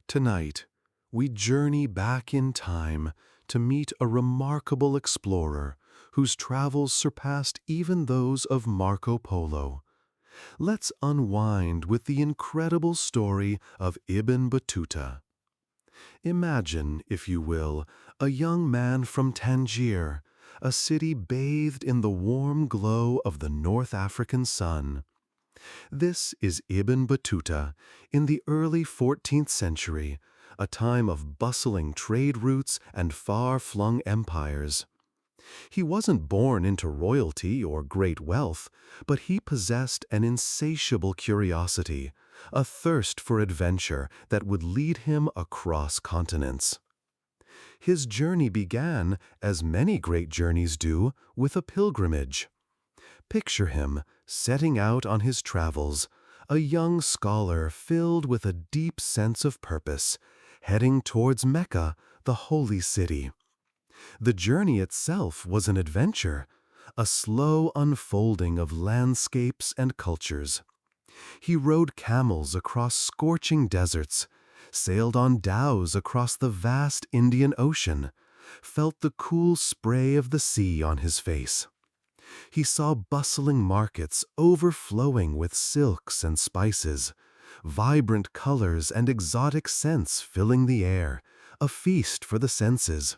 Tonight, we journey back in time to meet a remarkable explorer whose travels surpassed even those of Marco Polo. Let's unwind with the incredible story of Ibn Battuta. Imagine, if you will, a young man from Tangier, a city bathed in the warm glow of the North African sun. This is Ibn Battuta in the early 14th century, a time of bustling trade routes and far-flung empires. He wasn't born into royalty or great wealth, but he possessed an insatiable curiosity, a thirst for adventure that would lead him across continents. His journey began, as many great journeys do, with a pilgrimage. Picture him setting out on his travels, a young scholar filled with a deep sense of purpose, heading towards Mecca, the holy city. The journey itself was an adventure, a slow unfolding of landscapes and cultures. He rode camels across scorching deserts, sailed on dhows across the vast Indian Ocean, felt the cool spray of the sea on his face. He saw bustling markets overflowing with silks and spices, vibrant colors and exotic scents filling the air, a feast for the senses.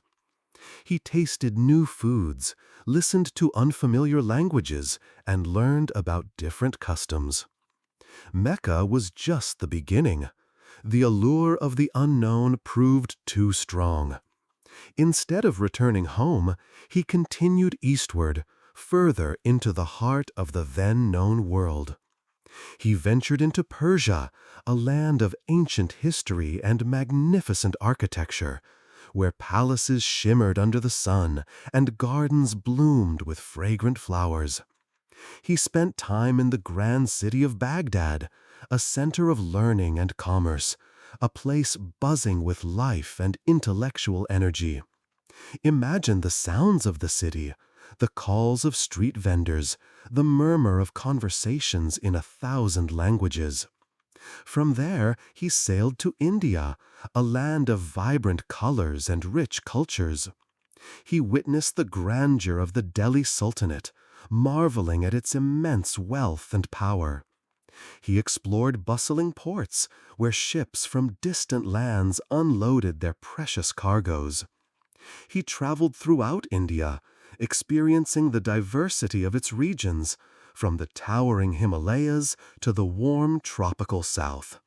He tasted new foods, listened to unfamiliar languages, and learned about different customs. Mecca was just the beginning. The allure of the unknown proved too strong. Instead of returning home, he continued eastward, further into the heart of the then-known world. He ventured into Persia, a land of ancient history and magnificent architecture, where palaces shimmered under the sun and gardens bloomed with fragrant flowers. He spent time in the grand city of Baghdad, a center of learning and commerce, a place buzzing with life and intellectual energy. Imagine the sounds of the city, the calls of street vendors, the murmur of conversations in 1,000 languages. From there, he sailed to India, a land of vibrant colors and rich cultures. He witnessed the grandeur of the Delhi Sultanate, marveling at its immense wealth and power. He explored bustling ports, where ships from distant lands unloaded their precious cargoes. He traveled throughout India, experiencing the diversity of its regions, from the towering Himalayas to the warm tropical south.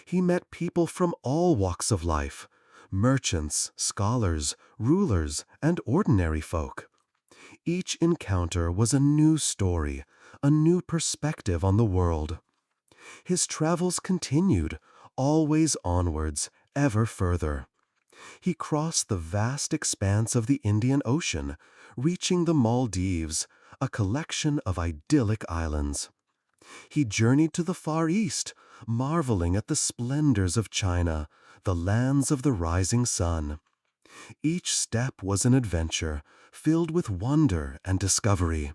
He met people from all walks of life, merchants, scholars, rulers, and ordinary folk. Each encounter was a new story, a new perspective on the world. His travels continued, always onwards, ever further. He crossed the vast expanse of the Indian Ocean, reaching the Maldives, a collection of idyllic islands. He journeyed to the Far East, marveling at the splendors of China, the lands of the rising sun. Each step was an adventure, filled with wonder and discovery.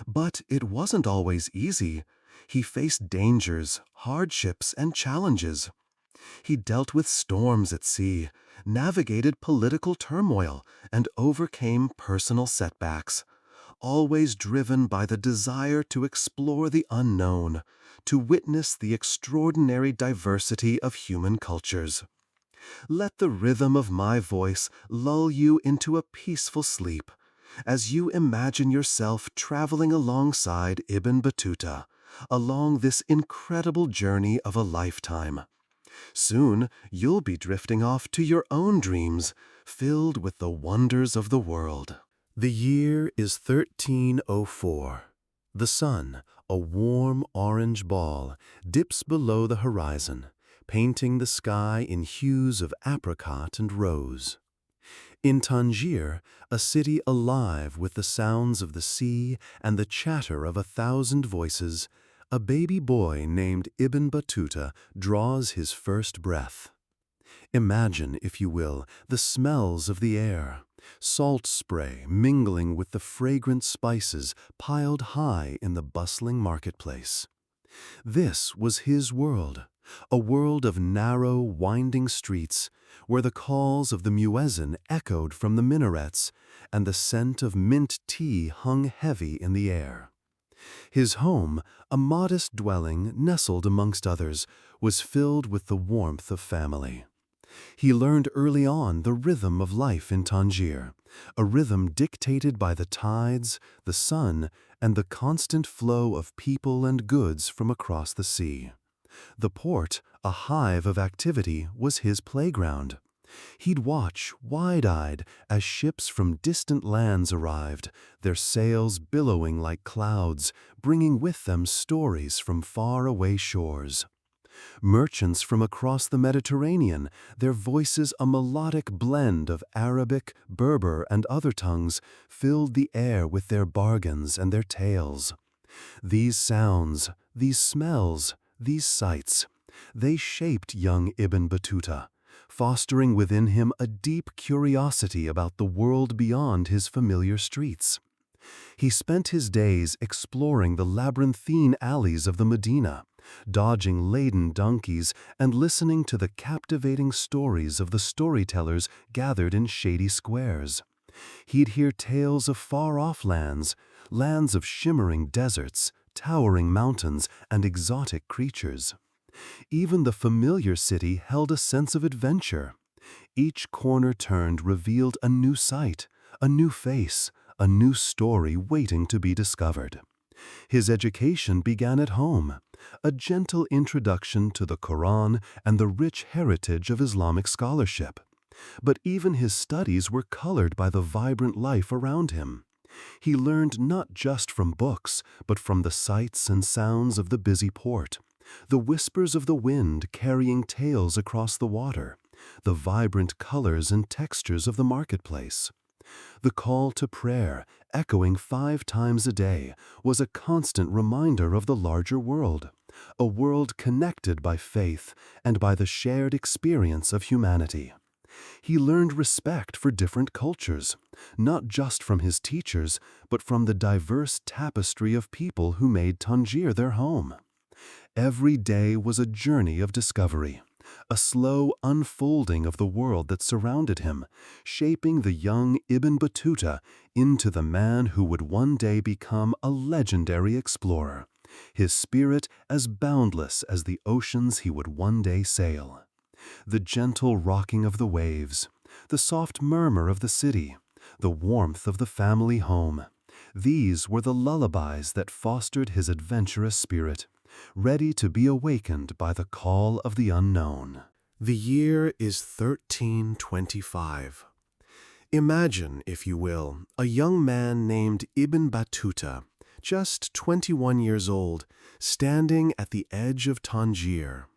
But it wasn't always easy. He faced dangers, hardships, and challenges. He dealt with storms at sea, navigated political turmoil, and overcame personal setbacks, always driven by the desire to explore the unknown, to witness the extraordinary diversity of human cultures. Let the rhythm of my voice lull you into a peaceful sleep, as you imagine yourself traveling alongside Ibn Battuta, along this incredible journey of a lifetime. Soon, you'll be drifting off to your own dreams, filled with the wonders of the world. The year is 1304. The sun, a warm orange ball, dips below the horizon, painting the sky in hues of apricot and rose. In Tangier, a city alive with the sounds of the sea and the chatter of 1,000 voices, a baby boy named Ibn Battuta draws his first breath. Imagine, if you will, the smells of the air, salt spray mingling with the fragrant spices piled high in the bustling marketplace. This was his world, a world of narrow, winding streets where the calls of the muezzin echoed from the minarets and the scent of mint tea hung heavy in the air. His home, a modest dwelling nestled amongst others, was filled with the warmth of family. He learned early on the rhythm of life in Tangier, a rhythm dictated by the tides, the sun, and the constant flow of people and goods from across the sea. The port, a hive of activity, was his playground. He'd watch, wide-eyed, as ships from distant lands arrived, their sails billowing like clouds, bringing with them stories from far-away shores. Merchants from across the Mediterranean, their voices a melodic blend of Arabic, Berber, and other tongues, filled the air with their bargains and their tales. These sounds, these smells, these sights, they shaped young Ibn Battuta, fostering within him a deep curiosity about the world beyond his familiar streets. He spent his days exploring the labyrinthine alleys of the Medina, dodging laden donkeys and listening to the captivating stories of the storytellers gathered in shady squares. He'd hear tales of far-off lands, lands of shimmering deserts, towering mountains, and exotic creatures. Even the familiar city held a sense of adventure. Each corner turned revealed a new sight, a new face, a new story waiting to be discovered. His education began at home, a gentle introduction to the Quran and the rich heritage of Islamic scholarship. But even his studies were colored by the vibrant life around him. He learned not just from books, but from the sights and sounds of the busy port, the whispers of the wind carrying tales across the water, the vibrant colors and textures of the marketplace. The call to prayer, echoing 5 times a day, was a constant reminder of the larger world, a world connected by faith and by the shared experience of humanity. He learned respect for different cultures, not just from his teachers, but from the diverse tapestry of people who made Tangier their home. Every day was a journey of discovery, a slow unfolding of the world that surrounded him, shaping the young Ibn Battuta into the man who would one day become a legendary explorer, his spirit as boundless as the oceans he would one day sail. The gentle rocking of the waves, the soft murmur of the city, the warmth of the family home, these were the lullabies that fostered his adventurous spirit, ready to be awakened by the call of the unknown. The year is 1325. Imagine, if you will, a young man named Ibn Battuta, just 21 years old, standing at the edge of Tangier.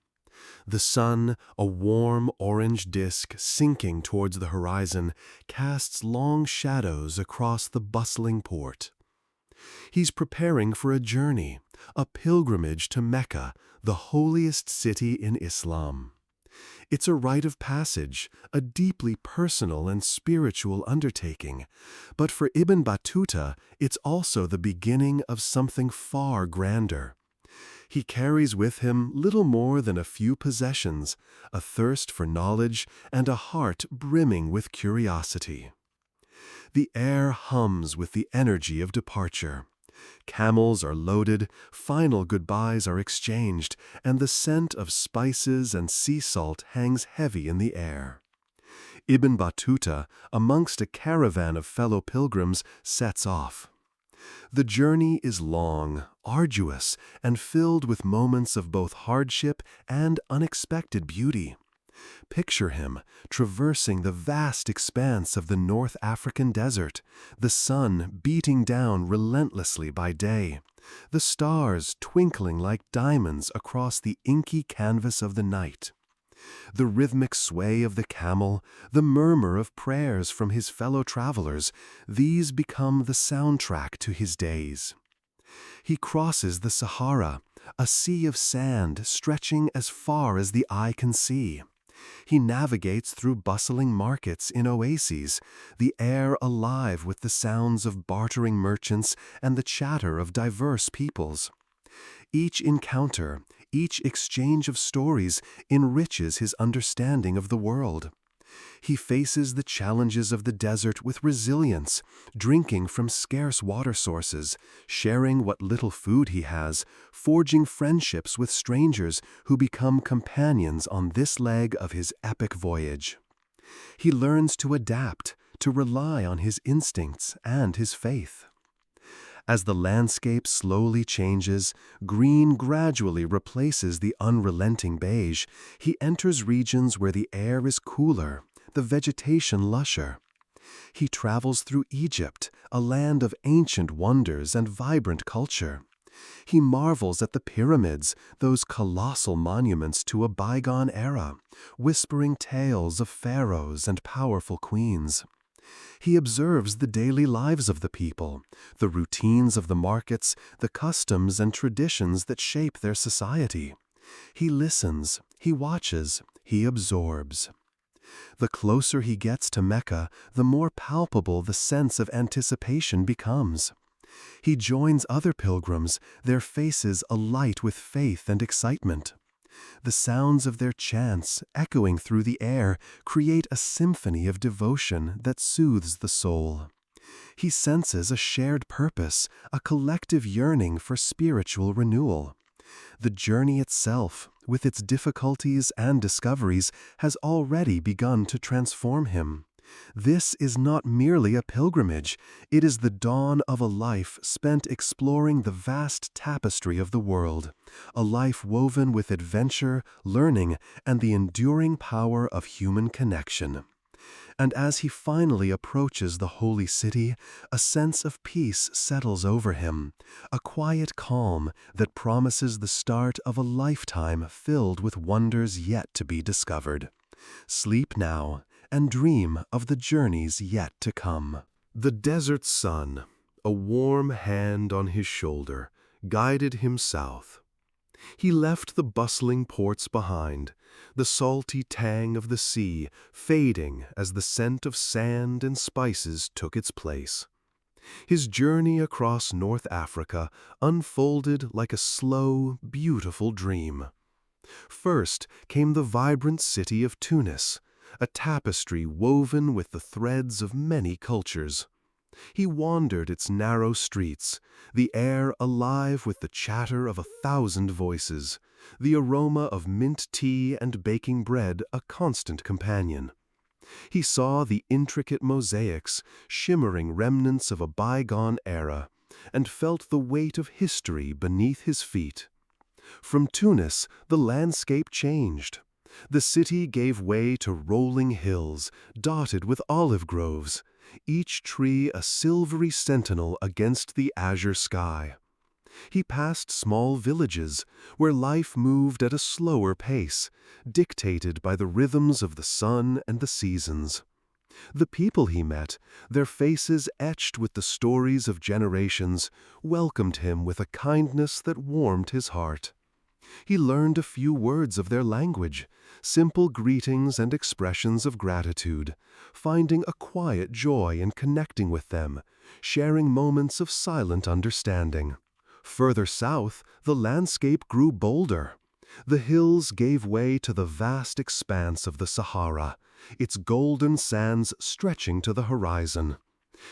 The sun, a warm orange disk sinking towards the horizon, casts long shadows across the bustling port. He's preparing for a journey, a pilgrimage to Mecca, the holiest city in Islam. It's a rite of passage, a deeply personal and spiritual undertaking. But for Ibn Battuta, it's also the beginning of something far grander. He carries with him little more than a few possessions, a thirst for knowledge, and a heart brimming with curiosity. The air hums with the energy of departure. Camels are loaded, final goodbyes are exchanged, and the scent of spices and sea salt hangs heavy in the air. Ibn Battuta, amongst a caravan of fellow pilgrims, sets off. The journey is long, arduous, and filled with moments of both hardship and unexpected beauty. Picture him traversing the vast expanse of the North African desert, the sun beating down relentlessly by day, the stars twinkling like diamonds across the inky canvas of the night. The rhythmic sway of the camel, the murmur of prayers from his fellow travelers, these become the soundtrack to his days. He crosses the Sahara, a sea of sand stretching as far as the eye can see. He navigates through bustling markets in oases, the air alive with the sounds of bartering merchants and the chatter of diverse peoples. Each encounter, each exchange of stories enriches his understanding of the world. He faces the challenges of the desert with resilience, drinking from scarce water sources, sharing what little food he has, forging friendships with strangers who become companions on this leg of his epic voyage. He learns to adapt, to rely on his instincts and his faith. As the landscape slowly changes, green gradually replaces the unrelenting beige. He enters regions where the air is cooler, the vegetation lusher. He travels through Egypt, a land of ancient wonders and vibrant culture. He marvels at the pyramids, those colossal monuments to a bygone era, whispering tales of pharaohs and powerful queens. He observes the daily lives of the people, the routines of the markets, the customs and traditions that shape their society. He listens, he watches, he absorbs. The closer he gets to Mecca, the more palpable the sense of anticipation becomes. He joins other pilgrims, their faces alight with faith and excitement. The sounds of their chants, echoing through the air, create a symphony of devotion that soothes the soul. He senses a shared purpose, a collective yearning for spiritual renewal. The journey itself, with its difficulties and discoveries, has already begun to transform him. This is not merely a pilgrimage, it is the dawn of a life spent exploring the vast tapestry of the world, a life woven with adventure, learning, and the enduring power of human connection. And as he finally approaches the holy city, a sense of peace settles over him, a quiet calm that promises the start of a lifetime filled with wonders yet to be discovered. Sleep now, and dream of the journeys yet to come. The desert sun, a warm hand on his shoulder, guided him south. He left the bustling ports behind, the salty tang of the sea fading as the scent of sand and spices took its place. His journey across North Africa unfolded like a slow, beautiful dream. First came the vibrant city of Tunis, a tapestry woven with the threads of many cultures. He wandered its narrow streets, the air alive with the chatter of 1,000 voices, the aroma of mint tea and baking bread a constant companion. He saw the intricate mosaics, shimmering remnants of a bygone era, and felt the weight of history beneath his feet. From Tunis, the landscape changed. The city gave way to rolling hills, dotted with olive groves, each tree a silvery sentinel against the azure sky. He passed small villages, where life moved at a slower pace, dictated by the rhythms of the sun and the seasons. The people he met, their faces etched with the stories of generations, welcomed him with a kindness that warmed his heart. He learned a few words of their language, simple greetings and expressions of gratitude, finding a quiet joy in connecting with them, sharing moments of silent understanding. Further south, the landscape grew bolder. The hills gave way to the vast expanse of the Sahara, its golden sands stretching to the horizon.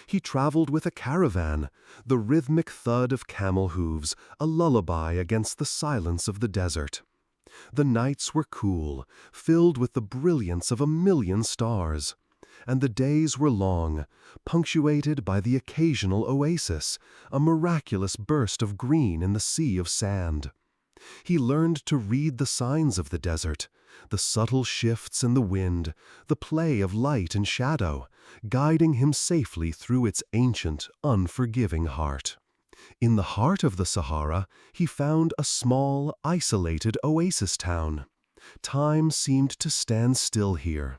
He traveled with a caravan, the rhythmic thud of camel hooves, a lullaby against the silence of the desert. The nights were cool, filled with the brilliance of 1,000,000 stars, and the days were long, punctuated by the occasional oasis, a miraculous burst of green in the sea of sand. He learned to read the signs of the desert, the subtle shifts in the wind, the play of light and shadow, guiding him safely through its ancient, unforgiving heart. In the heart of the Sahara, he found a small, isolated oasis town. Time seemed to stand still here.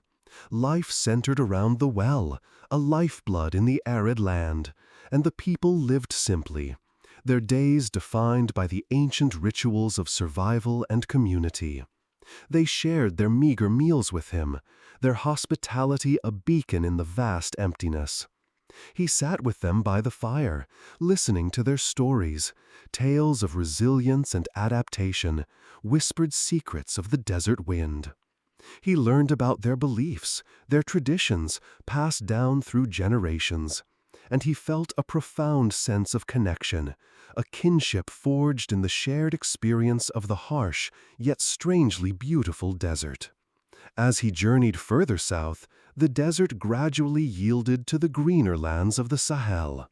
Life centered around the well, a lifeblood in the arid land, and the people lived simply, their days defined by the ancient rituals of survival and community. They shared their meager meals with him, their hospitality a beacon in the vast emptiness. He sat with them by the fire, listening to their stories, tales of resilience and adaptation, whispered secrets of the desert wind. He learned about their beliefs, their traditions, passed down through generations, and he felt a profound sense of connection, a kinship forged in the shared experience of the harsh, yet strangely beautiful desert. As he journeyed further south, the desert gradually yielded to the greener lands of the Sahel.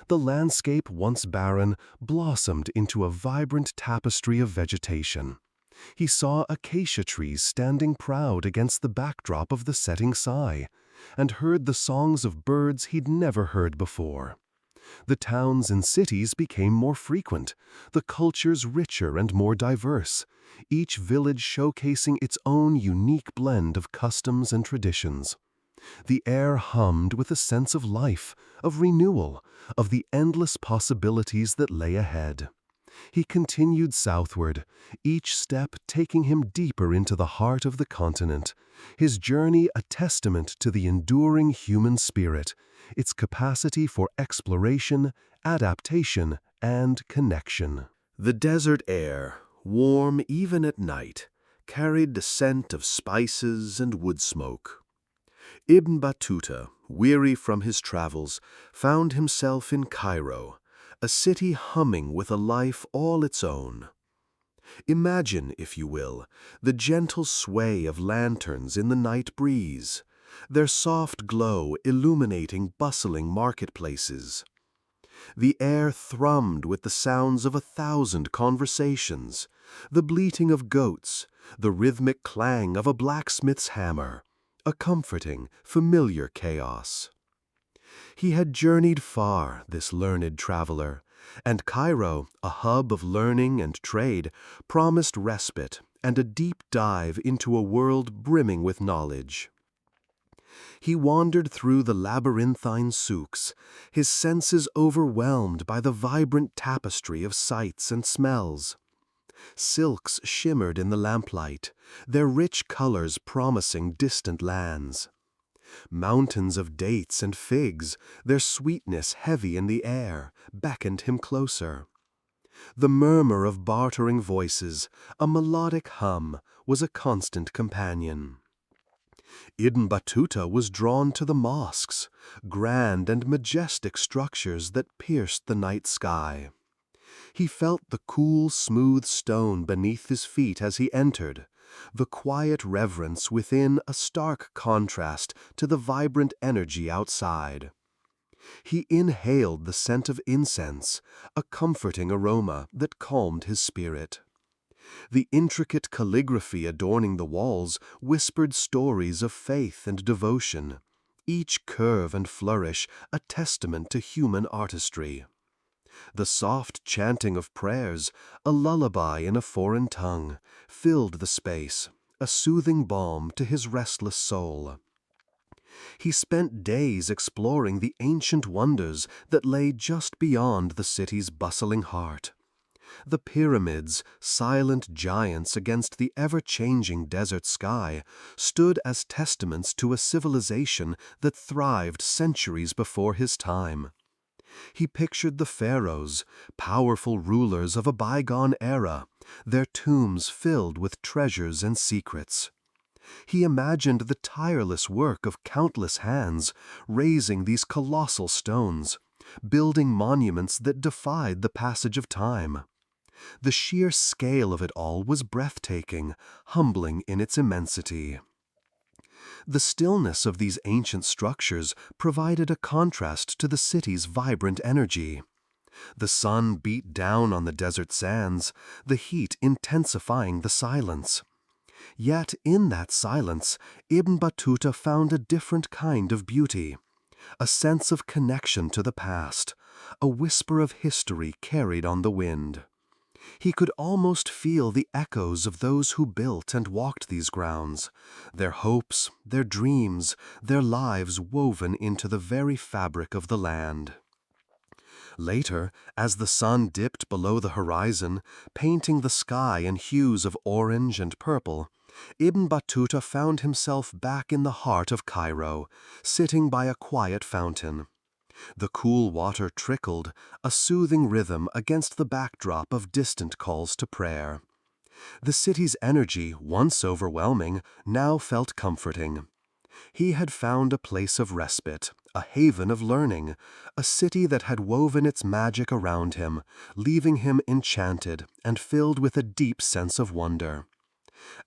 The landscape, once barren, blossomed into a vibrant tapestry of vegetation. He saw acacia trees standing proud against the backdrop of the setting sky, and heard the songs of birds he'd never heard before. The towns and cities became more frequent, the cultures richer and more diverse, each village showcasing its own unique blend of customs and traditions. The air hummed with a sense of life, of renewal, of the endless possibilities that lay ahead. He continued southward, each step taking him deeper into the heart of the continent, his journey a testament to the enduring human spirit, its capacity for exploration, adaptation, and connection. The desert air, warm even at night, carried the scent of spices and wood smoke. Ibn Battuta, weary from his travels, found himself in Cairo, a city humming with a life all its own. Imagine, if you will, the gentle sway of lanterns in the night breeze, their soft glow illuminating bustling marketplaces. The air thrummed with the sounds of 1,000 conversations, the bleating of goats, the rhythmic clang of a blacksmith's hammer, a comforting, familiar chaos. He had journeyed far, this learned traveler, and Cairo, a hub of learning and trade, promised respite and a deep dive into a world brimming with knowledge. He wandered through the labyrinthine souks, his senses overwhelmed by the vibrant tapestry of sights and smells. Silks shimmered in the lamplight, their rich colors promising distant lands. Mountains of dates and figs, their sweetness heavy in the air, beckoned him closer. The murmur of bartering voices, a melodic hum, was a constant companion. Ibn Battuta was drawn to the mosques, grand and majestic structures that pierced the night sky. He felt the cool, smooth stone beneath his feet as he entered, the quiet reverence within a stark contrast to the vibrant energy outside. He inhaled the scent of incense, a comforting aroma that calmed his spirit. The intricate calligraphy adorning the walls whispered stories of faith and devotion, each curve and flourish a testament to human artistry. The soft chanting of prayers, a lullaby in a foreign tongue, filled the space, a soothing balm to his restless soul. He spent days exploring the ancient wonders that lay just beyond the city's bustling heart. The pyramids, silent giants against the ever-changing desert sky, stood as testaments to a civilization that thrived centuries before his time. He pictured the pharaohs, powerful rulers of a bygone era, their tombs filled with treasures and secrets. He imagined the tireless work of countless hands, raising these colossal stones, building monuments that defied the passage of time. The sheer scale of it all was breathtaking, humbling in its immensity. The stillness of these ancient structures provided a contrast to the city's vibrant energy. The sun beat down on the desert sands, the heat intensifying the silence. Yet in that silence, Ibn Battuta found a different kind of beauty, a sense of connection to the past, a whisper of history carried on the wind. He could almost feel the echoes of those who built and walked these grounds, their hopes, their dreams, their lives woven into the very fabric of the land. Later, as the sun dipped below the horizon, painting the sky in hues of orange and purple, Ibn Battuta found himself back in the heart of Cairo, sitting by a quiet fountain. The cool water trickled, a soothing rhythm against the backdrop of distant calls to prayer. The city's energy, once overwhelming, now felt comforting. He had found a place of respite, a haven of learning, a city that had woven its magic around him, leaving him enchanted and filled with a deep sense of wonder.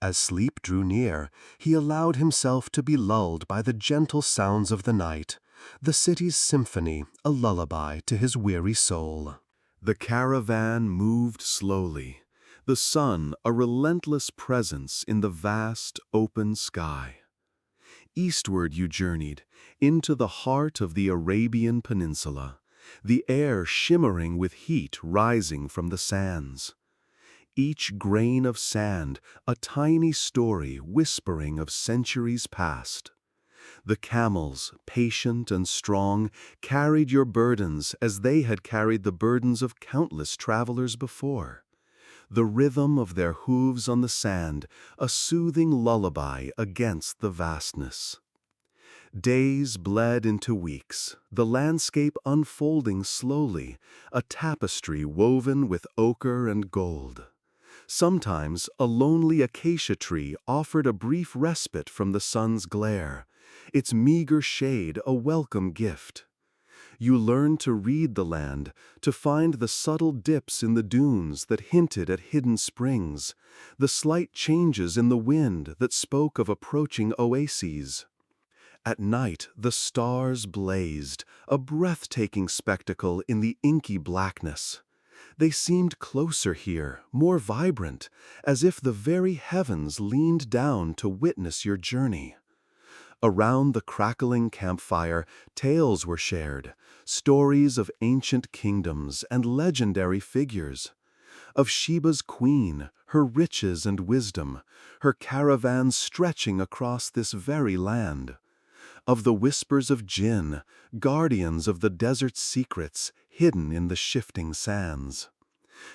As sleep drew near, he allowed himself to be lulled by the gentle sounds of the night, the city's symphony, a lullaby to his weary soul. The caravan moved slowly, the sun a relentless presence in the vast, open sky. Eastward you journeyed, into the heart of the Arabian Peninsula, the air shimmering with heat rising from the sands. Each grain of sand a tiny story whispering of centuries past. The camels, patient and strong, carried your burdens as they had carried the burdens of countless travelers before. The rhythm of their hooves on the sand, a soothing lullaby against the vastness. Days bled into weeks, the landscape unfolding slowly, a tapestry woven with ochre and gold. Sometimes a lonely acacia tree offered a brief respite from the sun's glare, its meager shade a welcome gift. You learned to read the land, to find the subtle dips in the dunes that hinted at hidden springs, the slight changes in the wind that spoke of approaching oases. At night the stars blazed, a breathtaking spectacle in the inky blackness. They seemed closer here, more vibrant, as if the very heavens leaned down to witness your journey. Around the crackling campfire, tales were shared, stories of ancient kingdoms and legendary figures. Of Sheba's queen, her riches and wisdom, her caravans stretching across this very land. Of the whispers of jinn, guardians of the desert's secrets hidden in the shifting sands.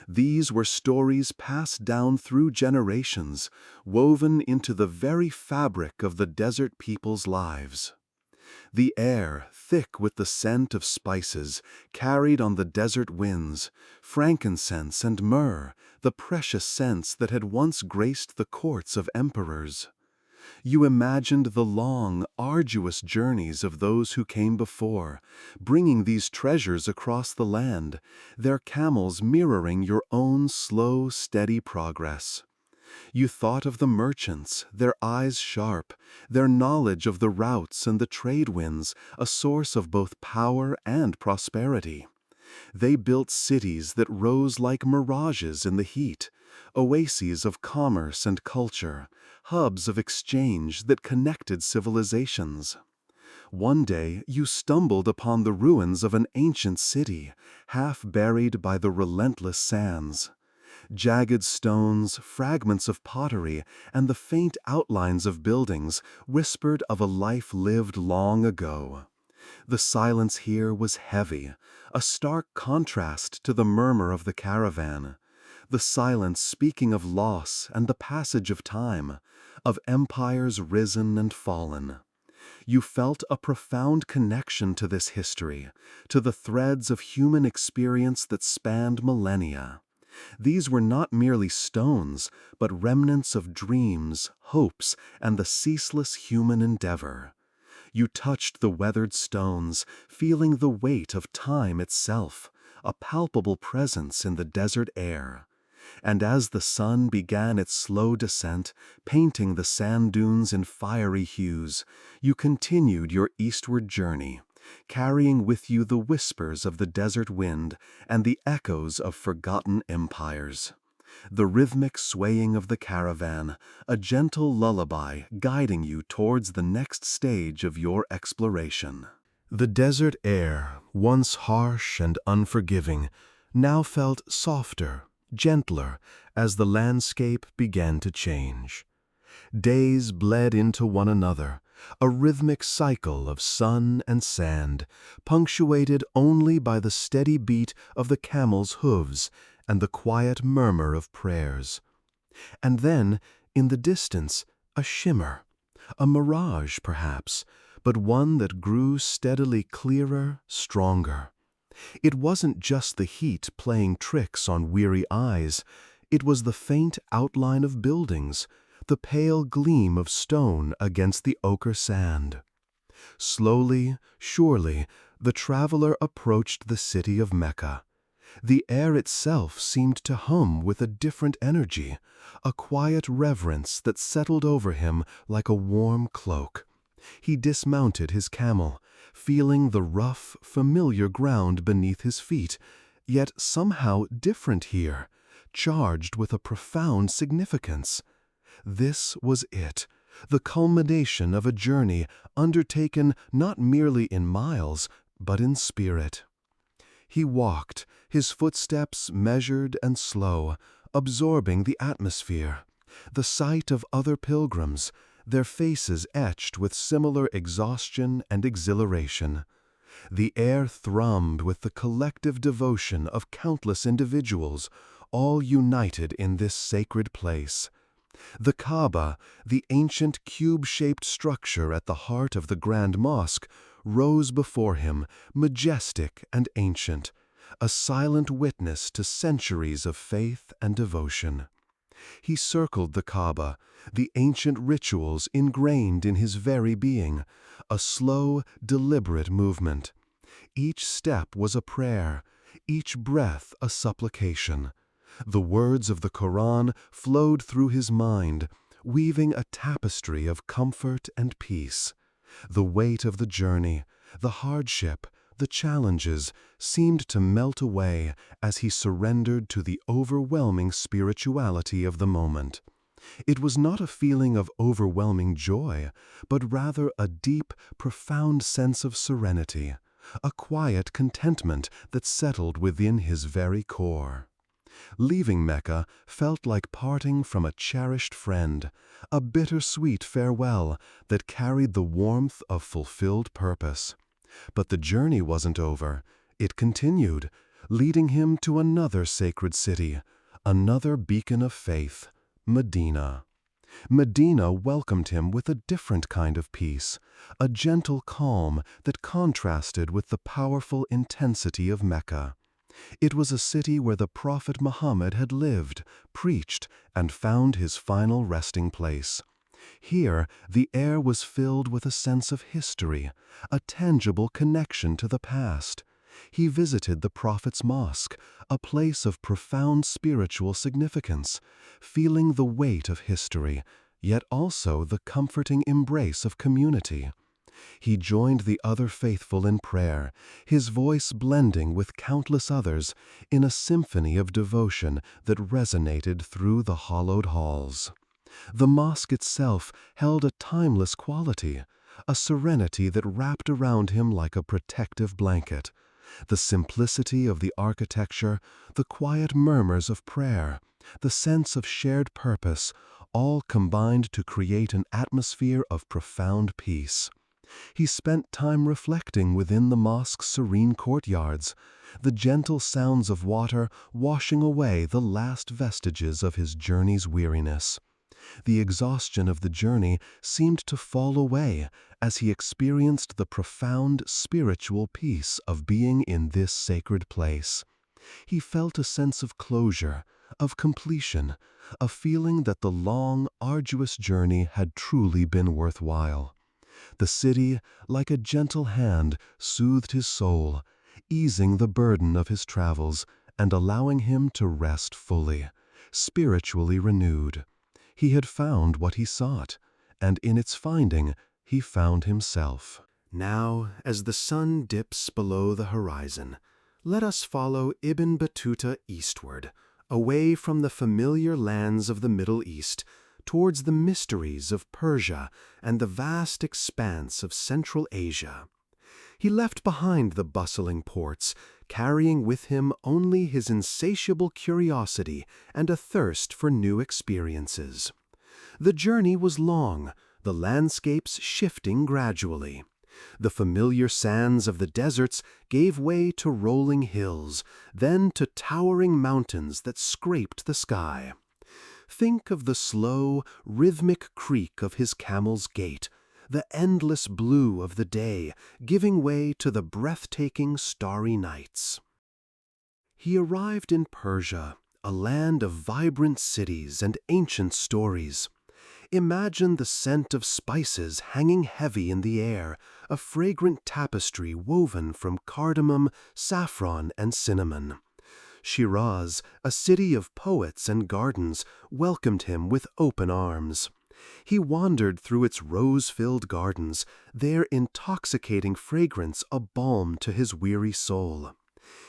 These were stories passed down through generations, woven into the very fabric of the desert people's lives. The air, thick with the scent of spices, carried on the desert winds, frankincense and myrrh, the precious scents that had once graced the courts of emperors. You imagined the long, arduous journeys of those who came before, bringing these treasures across the land, their camels mirroring your own slow, steady progress. You thought of the merchants, their eyes sharp, their knowledge of the routes and the trade winds, a source of both power and prosperity. They built cities that rose like mirages in the heat, oases of commerce and culture, hubs of exchange that connected civilizations. One day you stumbled upon the ruins of an ancient city, half buried by the relentless sands. Jagged stones, fragments of pottery, and the faint outlines of buildings whispered of a life lived long ago. The silence here was heavy, a stark contrast to the murmur of the caravan. The silence speaking of loss and the passage of time, of empires risen and fallen. You felt a profound connection to this history, to the threads of human experience that spanned millennia. These were not merely stones, but remnants of dreams, hopes, and the ceaseless human endeavor. You touched the weathered stones, feeling the weight of time itself, a palpable presence in the desert air. And as the sun began its slow descent, painting the sand dunes in fiery hues, you continued your eastward journey, carrying with you the whispers of the desert wind and the echoes of forgotten empires. The rhythmic swaying of the caravan, a gentle lullaby guiding you towards the next stage of your exploration. The desert air, once harsh and unforgiving, now felt softer, gentler, as the landscape began to change. Days bled into one another, a rhythmic cycle of sun and sand, punctuated only by the steady beat of the camel's hooves and the quiet murmur of prayers. And then, in the distance, a shimmer, a mirage perhaps, but one that grew steadily clearer, stronger. It wasn't just the heat playing tricks on weary eyes, it was the faint outline of buildings, the pale gleam of stone against the ochre sand. Slowly, surely, the traveler approached the city of Mecca. The air itself seemed to hum with a different energy, a quiet reverence that settled over him like a warm cloak. He dismounted his camel, feeling the rough, familiar ground beneath his feet, yet somehow different here, charged with a profound significance. This was it, the culmination of a journey undertaken not merely in miles, but in spirit. He walked, his footsteps measured and slow, absorbing the atmosphere, the sight of other pilgrims, their faces etched with similar exhaustion and exhilaration. The air thrummed with the collective devotion of countless individuals, all united in this sacred place. The Kaaba, the ancient cube-shaped structure at the heart of the Grand Mosque, rose before him, majestic and ancient, a silent witness to centuries of faith and devotion. He circled the Kaaba, the ancient rituals ingrained in his very being, a slow, deliberate movement. Each step was a prayer, each breath a supplication. The words of the Quran flowed through his mind, weaving a tapestry of comfort and peace. The weight of the journey, the hardship, the challenges seemed to melt away as he surrendered to the overwhelming spirituality of the moment. It was not a feeling of overwhelming joy, but rather a deep, profound sense of serenity, a quiet contentment that settled within his very core. Leaving Mecca felt like parting from a cherished friend, a bittersweet farewell that carried the warmth of fulfilled purpose. But the journey wasn't over. It continued, leading him to another sacred city, another beacon of faith, Medina. Medina welcomed him with a different kind of peace, a gentle calm that contrasted with the powerful intensity of Mecca. It was a city where the Prophet Muhammad had lived, preached, and found his final resting place. Here, the air was filled with a sense of history, a tangible connection to the past. He visited the Prophet's mosque, a place of profound spiritual significance, feeling the weight of history, yet also the comforting embrace of community. He joined the other faithful in prayer, his voice blending with countless others in a symphony of devotion that resonated through the hallowed halls. The mosque itself held a timeless quality, a serenity that wrapped around him like a protective blanket. The simplicity of the architecture, the quiet murmurs of prayer, the sense of shared purpose, all combined to create an atmosphere of profound peace. He spent time reflecting within the mosque's serene courtyards, the gentle sounds of water washing away the last vestiges of his journey's weariness. The exhaustion of the journey seemed to fall away as he experienced the profound spiritual peace of being in this sacred place. He felt a sense of closure, of completion, a feeling that the long, arduous journey had truly been worthwhile. The city, like a gentle hand, soothed his soul, easing the burden of his travels and allowing him to rest fully, spiritually renewed. He had found what he sought, and in its finding, he found himself. Now, as the sun dips below the horizon, let us follow Ibn Battuta eastward, away from the familiar lands of the Middle East, towards the mysteries of Persia and the vast expanse of Central Asia. He left behind the bustling ports, carrying with him only his insatiable curiosity and a thirst for new experiences. The journey was long, the landscapes shifting gradually. The familiar sands of the deserts gave way to rolling hills, then to towering mountains that scraped the sky. Think of the slow, rhythmic creak of his camel's gait, the endless blue of the day giving way to the breathtaking starry nights. He arrived in Persia, a land of vibrant cities and ancient stories. Imagine the scent of spices hanging heavy in the air, a fragrant tapestry woven from cardamom, saffron, and cinnamon. Shiraz, a city of poets and gardens, welcomed him with open arms. He wandered through its rose-filled gardens, their intoxicating fragrance a balm to his weary soul.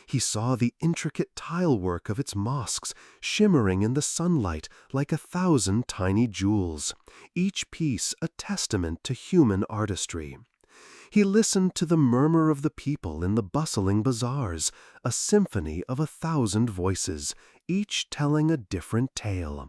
He saw the intricate tilework of its mosques shimmering in the sunlight like 1,000 tiny jewels, each piece a testament to human artistry. He listened to the murmur of the people in the bustling bazaars, a symphony of 1,000 voices, each telling a different tale.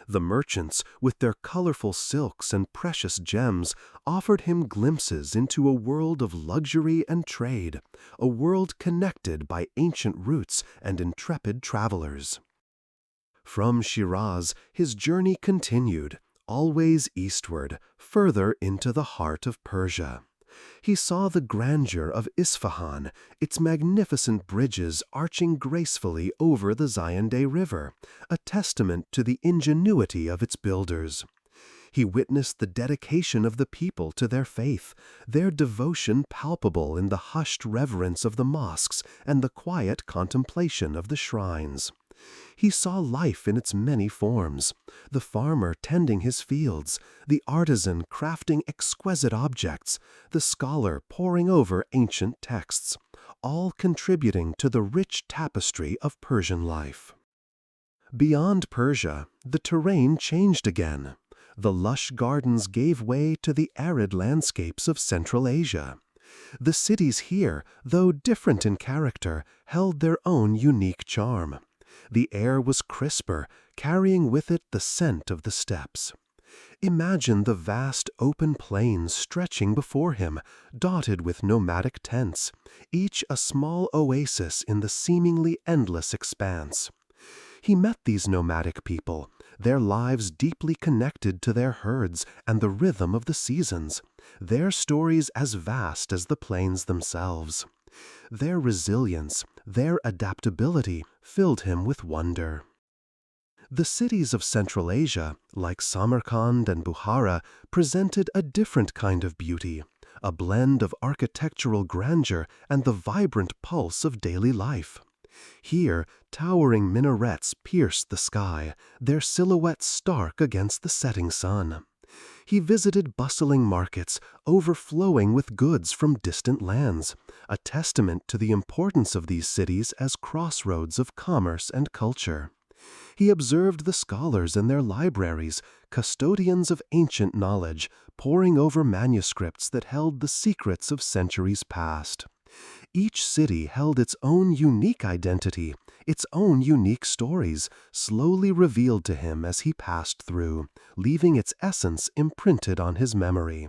The merchants, with their colorful silks and precious gems, offered him glimpses into a world of luxury and trade, a world connected by ancient roots and intrepid travelers. From Shiraz, his journey continued, always eastward, further into the heart of Persia. He saw the grandeur of Isfahan, its magnificent bridges arching gracefully over the Zayandeh River, a testament to the ingenuity of its builders. He witnessed the dedication of the people to their faith, their devotion palpable in the hushed reverence of the mosques and the quiet contemplation of the shrines. He saw life in its many forms, the farmer tending his fields, the artisan crafting exquisite objects, the scholar poring over ancient texts, all contributing to the rich tapestry of Persian life. Beyond Persia, the terrain changed again. The lush gardens gave way to the arid landscapes of Central Asia. The cities here, though different in character, held their own unique charm. The air was crisper, carrying with it the scent of the steppes. Imagine the vast open plains stretching before him, dotted with nomadic tents, each a small oasis in the seemingly endless expanse. He met these nomadic people, their lives deeply connected to their herds and the rhythm of the seasons, their stories as vast as the plains themselves. Their resilience, their adaptability filled him with wonder. The cities of Central Asia, like Samarkand and Bukhara, presented a different kind of beauty, a blend of architectural grandeur and the vibrant pulse of daily life. Here, towering minarets pierced the sky, their silhouettes stark against the setting sun. He visited bustling markets, overflowing with goods from distant lands, a testament to the importance of these cities as crossroads of commerce and culture. He observed the scholars in their libraries, custodians of ancient knowledge, poring over manuscripts that held the secrets of centuries past. Each city held its own unique identity, its own unique stories, slowly revealed to him as he passed through, leaving its essence imprinted on his memory.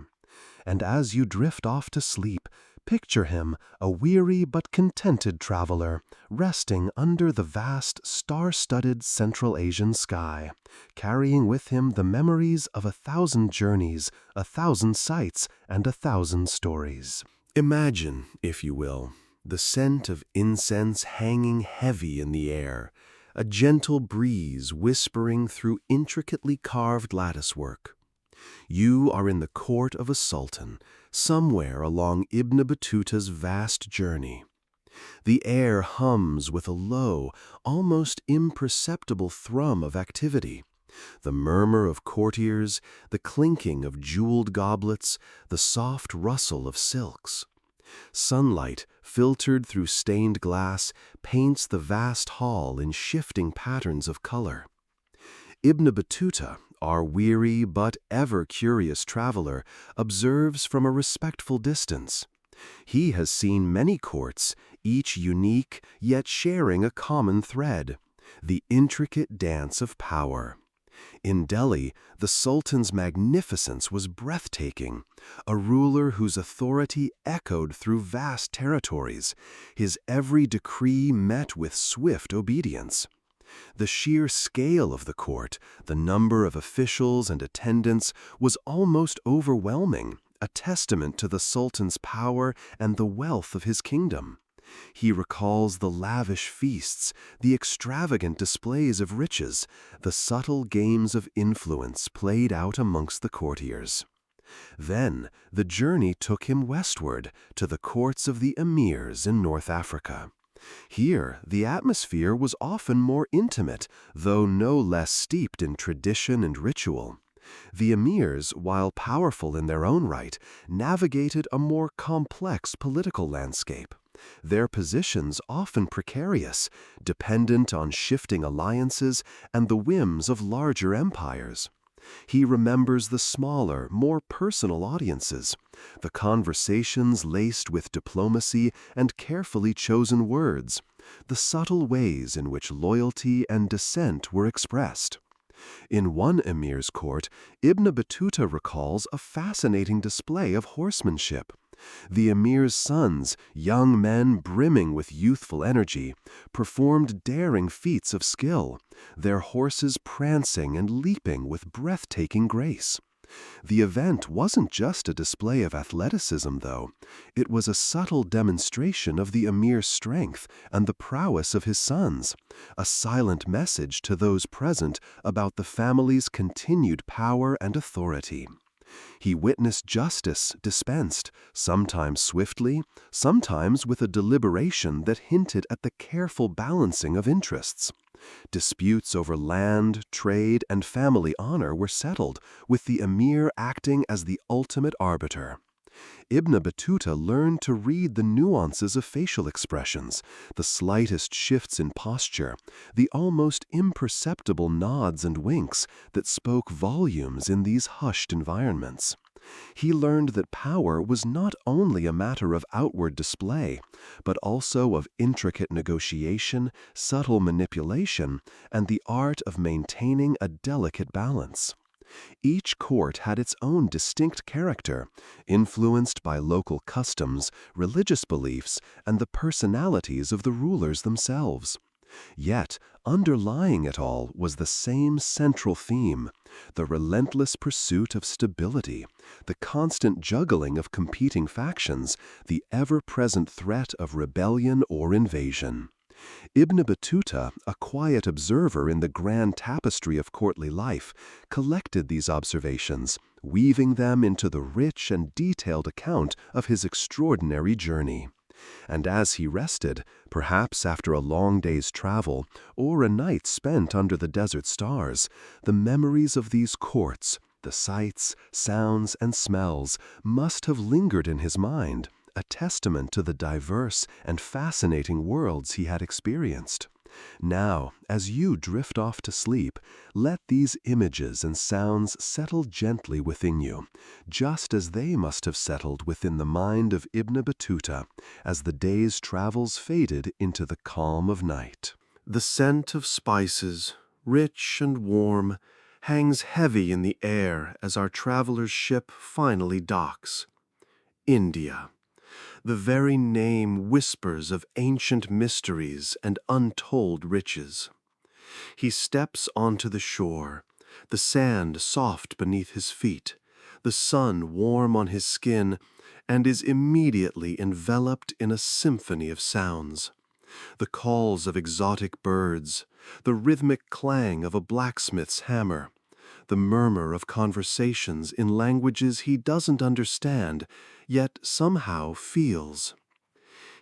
And as you drift off to sleep, picture him, a weary but contented traveler, resting under the vast, star-studded Central Asian sky, carrying with him the memories of 1,000 journeys, 1,000 sights, and 1,000 stories. Imagine, if you will, the scent of incense hanging heavy in the air, a gentle breeze whispering through intricately carved latticework. You are in the court of a sultan, somewhere along Ibn Battuta's vast journey. The air hums with a low, almost imperceptible thrum of activity. The murmur of courtiers, the clinking of jeweled goblets, the soft rustle of silks. Sunlight, filtered through stained glass, paints the vast hall in shifting patterns of color. Ibn Battuta, our weary but ever-curious traveler, observes from a respectful distance. He has seen many courts, each unique, yet sharing a common thread, the intricate dance of power. In Delhi, the Sultan's magnificence was breathtaking, a ruler whose authority echoed through vast territories, his every decree met with swift obedience. The sheer scale of the court, the number of officials and attendants, was almost overwhelming, a testament to the Sultan's power and the wealth of his kingdom. He recalls the lavish feasts, the extravagant displays of riches, the subtle games of influence played out amongst the courtiers. Then the journey took him westward to the courts of the emirs in North Africa. Here, the atmosphere was often more intimate, though no less steeped in tradition and ritual. The emirs, while powerful in their own right, navigated a more complex political landscape. Their positions often precarious, dependent on shifting alliances and the whims of larger empires. He remembers the smaller, more personal audiences, the conversations laced with diplomacy and carefully chosen words, the subtle ways in which loyalty and dissent were expressed. In one emir's court, Ibn Battuta recalls a fascinating display of horsemanship. The emir's sons, young men brimming with youthful energy, performed daring feats of skill, their horses prancing and leaping with breathtaking grace. The event wasn't just a display of athleticism, though. It was a subtle demonstration of the emir's strength and the prowess of his sons, a silent message to those present about the family's continued power and authority. He witnessed justice dispensed, sometimes swiftly, sometimes with a deliberation that hinted at the careful balancing of interests. Disputes over land, trade, and family honor were settled, with the emir acting as the ultimate arbiter. Ibn Battuta learned to read the nuances of facial expressions, the slightest shifts in posture, the almost imperceptible nods and winks that spoke volumes in these hushed environments. He learned that power was not only a matter of outward display, but also of intricate negotiation, subtle manipulation, and the art of maintaining a delicate balance. Each court had its own distinct character, influenced by local customs, religious beliefs, and the personalities of the rulers themselves. Yet, underlying it all was the same central theme: the relentless pursuit of stability, the constant juggling of competing factions, the ever-present threat of rebellion or invasion. Ibn Battuta, a quiet observer in the grand tapestry of courtly life, collected these observations, weaving them into the rich and detailed account of his extraordinary journey. And as he rested, perhaps after a long day's travel, or a night spent under the desert stars, the memories of these courts, the sights, sounds, and smells must have lingered in his mind, a testament to the diverse and fascinating worlds he had experienced. Now, as you drift off to sleep, let these images and sounds settle gently within you, just as they must have settled within the mind of Ibn Battuta as the day's travels faded into the calm of night. The scent of spices, rich and warm, hangs heavy in the air as our traveler's ship finally docks. India. The very name whispers of ancient mysteries and untold riches. He steps onto the shore, the sand soft beneath his feet, the sun warm on his skin, and is immediately enveloped in a symphony of sounds. The calls of exotic birds, the rhythmic clang of a blacksmith's hammer, the murmur of conversations in languages he doesn't understand, yet somehow feels.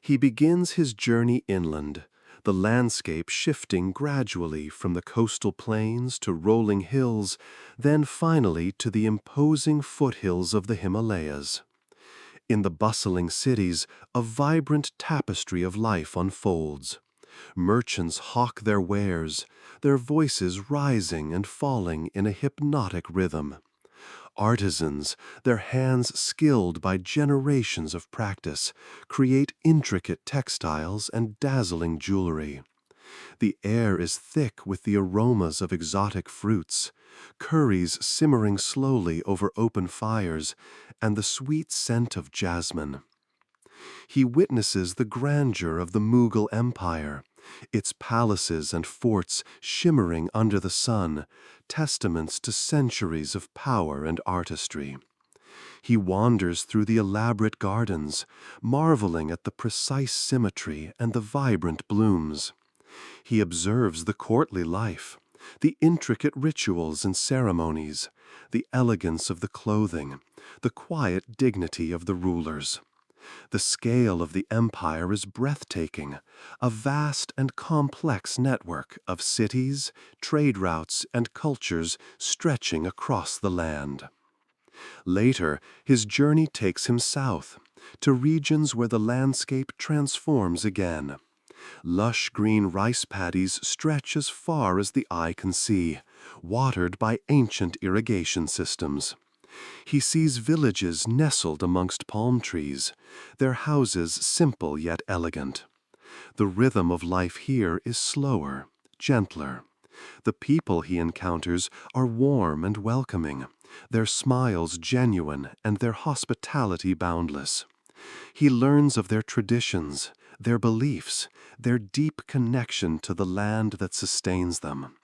He begins his journey inland, the landscape shifting gradually from the coastal plains to rolling hills, then finally to the imposing foothills of the Himalayas. In the bustling cities, a vibrant tapestry of life unfolds. Merchants hawk their wares, their voices rising and falling in a hypnotic rhythm. Artisans, their hands skilled by generations of practice, create intricate textiles and dazzling jewelry. The air is thick with the aromas of exotic fruits, curries simmering slowly over open fires, and the sweet scent of jasmine. He witnesses the grandeur of the Mughal Empire, its palaces and forts shimmering under the sun, testaments to centuries of power and artistry. He wanders through the elaborate gardens, marveling at the precise symmetry and the vibrant blooms. He observes the courtly life, the intricate rituals and ceremonies, the elegance of the clothing, the quiet dignity of the rulers. The scale of the empire is breathtaking, a vast and complex network of cities, trade routes, and cultures stretching across the land. Later, his journey takes him south, to regions where the landscape transforms again. Lush green rice paddies stretch as far as the eye can see, watered by ancient irrigation systems. He sees villages nestled amongst palm trees, their houses simple yet elegant. The rhythm of life here is slower, gentler. The people he encounters are warm and welcoming, their smiles genuine and their hospitality boundless. He learns of their traditions, their beliefs, their deep connection to the land that sustains them.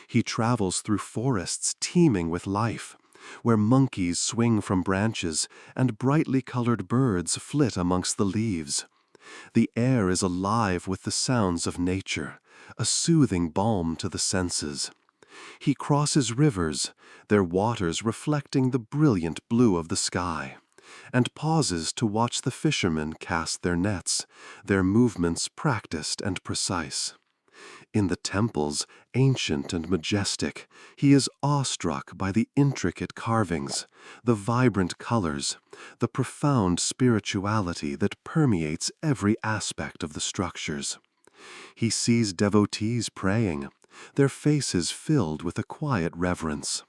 He travels through forests teeming with life, where monkeys swing from branches and brightly colored birds flit amongst the leaves. The air is alive with the sounds of nature, a soothing balm to the senses. He crosses rivers, their waters reflecting the brilliant blue of the sky, and pauses to watch the fishermen cast their nets, their movements practiced and precise. In the temples, ancient and majestic, he is awestruck by the intricate carvings, the vibrant colors, the profound spirituality that permeates every aspect of the structures. He sees devotees praying, their faces filled with a quiet reverence.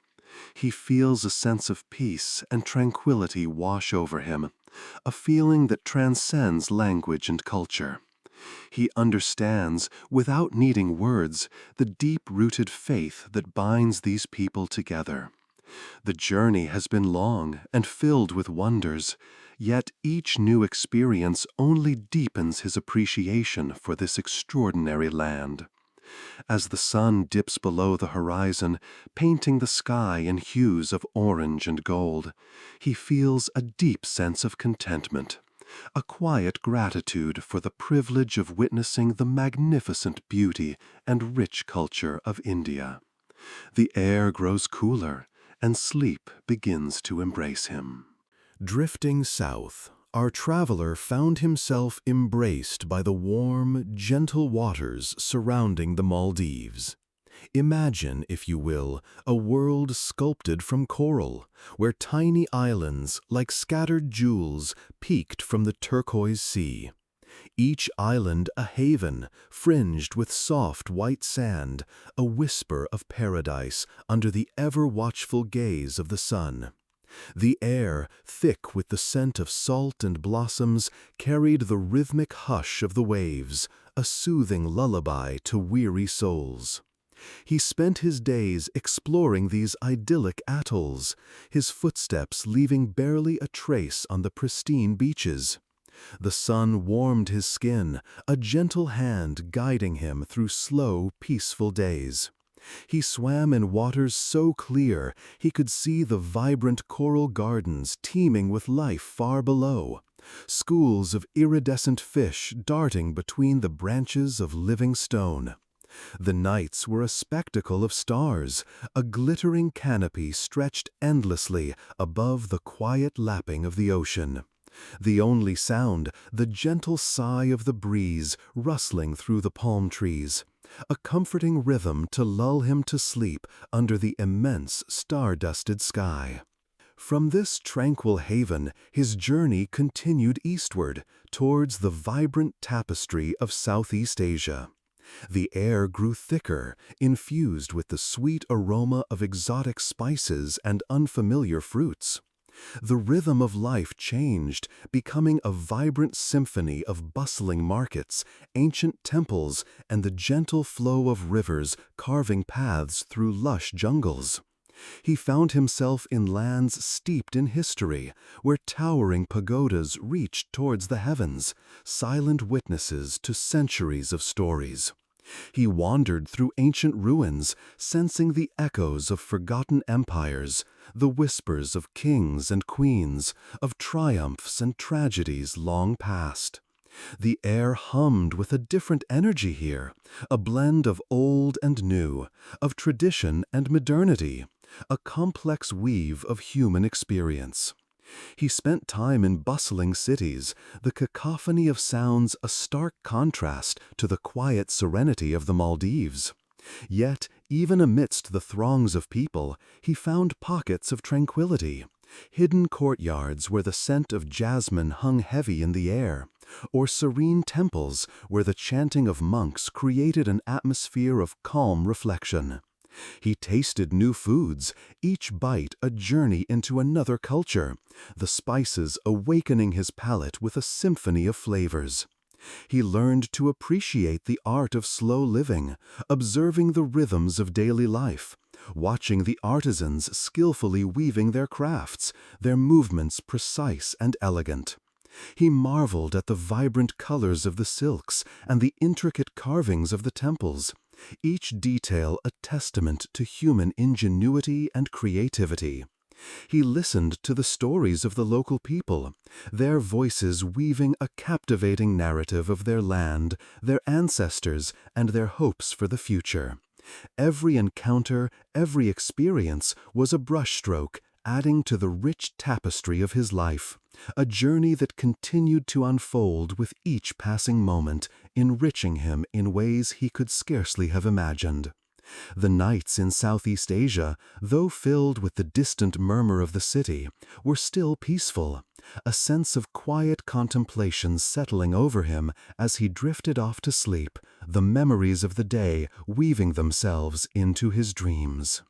He feels a sense of peace and tranquility wash over him, a feeling that transcends language and culture. He understands, without needing words, the deep-rooted faith that binds these people together. The journey has been long and filled with wonders, yet each new experience only deepens his appreciation for this extraordinary land. As the sun dips below the horizon, painting the sky in hues of orange and gold, he feels a deep sense of contentment, a quiet gratitude for the privilege of witnessing the magnificent beauty and rich culture of India. The air grows cooler, and sleep begins to embrace him. Drifting south, our traveler found himself embraced by the warm, gentle waters surrounding the Maldives. Imagine, if you will, a world sculpted from coral, where tiny islands, like scattered jewels, peeked from the turquoise sea. Each island a haven, fringed with soft white sand, a whisper of paradise under the ever-watchful gaze of the sun. The air, thick with the scent of salt and blossoms, carried the rhythmic hush of the waves, a soothing lullaby to weary souls. He spent his days exploring these idyllic atolls, his footsteps leaving barely a trace on the pristine beaches. The sun warmed his skin, a gentle hand guiding him through slow, peaceful days. He swam in waters so clear he could see the vibrant coral gardens teeming with life far below, schools of iridescent fish darting between the branches of living stone. The nights were a spectacle of stars, a glittering canopy stretched endlessly above the quiet lapping of the ocean. The only sound, the gentle sigh of the breeze rustling through the palm trees, a comforting rhythm to lull him to sleep under the immense star-dusted sky. From this tranquil haven, his journey continued eastward, towards the vibrant tapestry of Southeast Asia. The air grew thicker, infused with the sweet aroma of exotic spices and unfamiliar fruits. The rhythm of life changed, becoming a vibrant symphony of bustling markets, ancient temples, and the gentle flow of rivers carving paths through lush jungles. He found himself in lands steeped in history, where towering pagodas reached towards the heavens, silent witnesses to centuries of stories. He wandered through ancient ruins, sensing the echoes of forgotten empires, the whispers of kings and queens, of triumphs and tragedies long past. The air hummed with a different energy here, a blend of old and new, of tradition and modernity, a complex weave of human experience. He spent time in bustling cities, the cacophony of sounds a stark contrast to the quiet serenity of the Maldives. Yet, even amidst the throngs of people, he found pockets of tranquility, hidden courtyards where the scent of jasmine hung heavy in the air, or serene temples where the chanting of monks created an atmosphere of calm reflection. He tasted new foods, each bite a journey into another culture, the spices awakening his palate with a symphony of flavors. He learned to appreciate the art of slow living, observing the rhythms of daily life, watching the artisans skillfully weaving their crafts, their movements precise and elegant. He marveled at the vibrant colors of the silks and the intricate carvings of the temples, each detail a testament to human ingenuity and creativity. He listened to the stories of the local people, their voices weaving a captivating narrative of their land, their ancestors, and their hopes for the future. Every encounter, every experience was a brushstroke, adding to the rich tapestry of his life, a journey that continued to unfold with each passing moment, enriching him in ways he could scarcely have imagined. The nights in Southeast Asia, though filled with the distant murmur of the city, were still peaceful, a sense of quiet contemplation settling over him as he drifted off to sleep, the memories of the day weaving themselves into his dreams.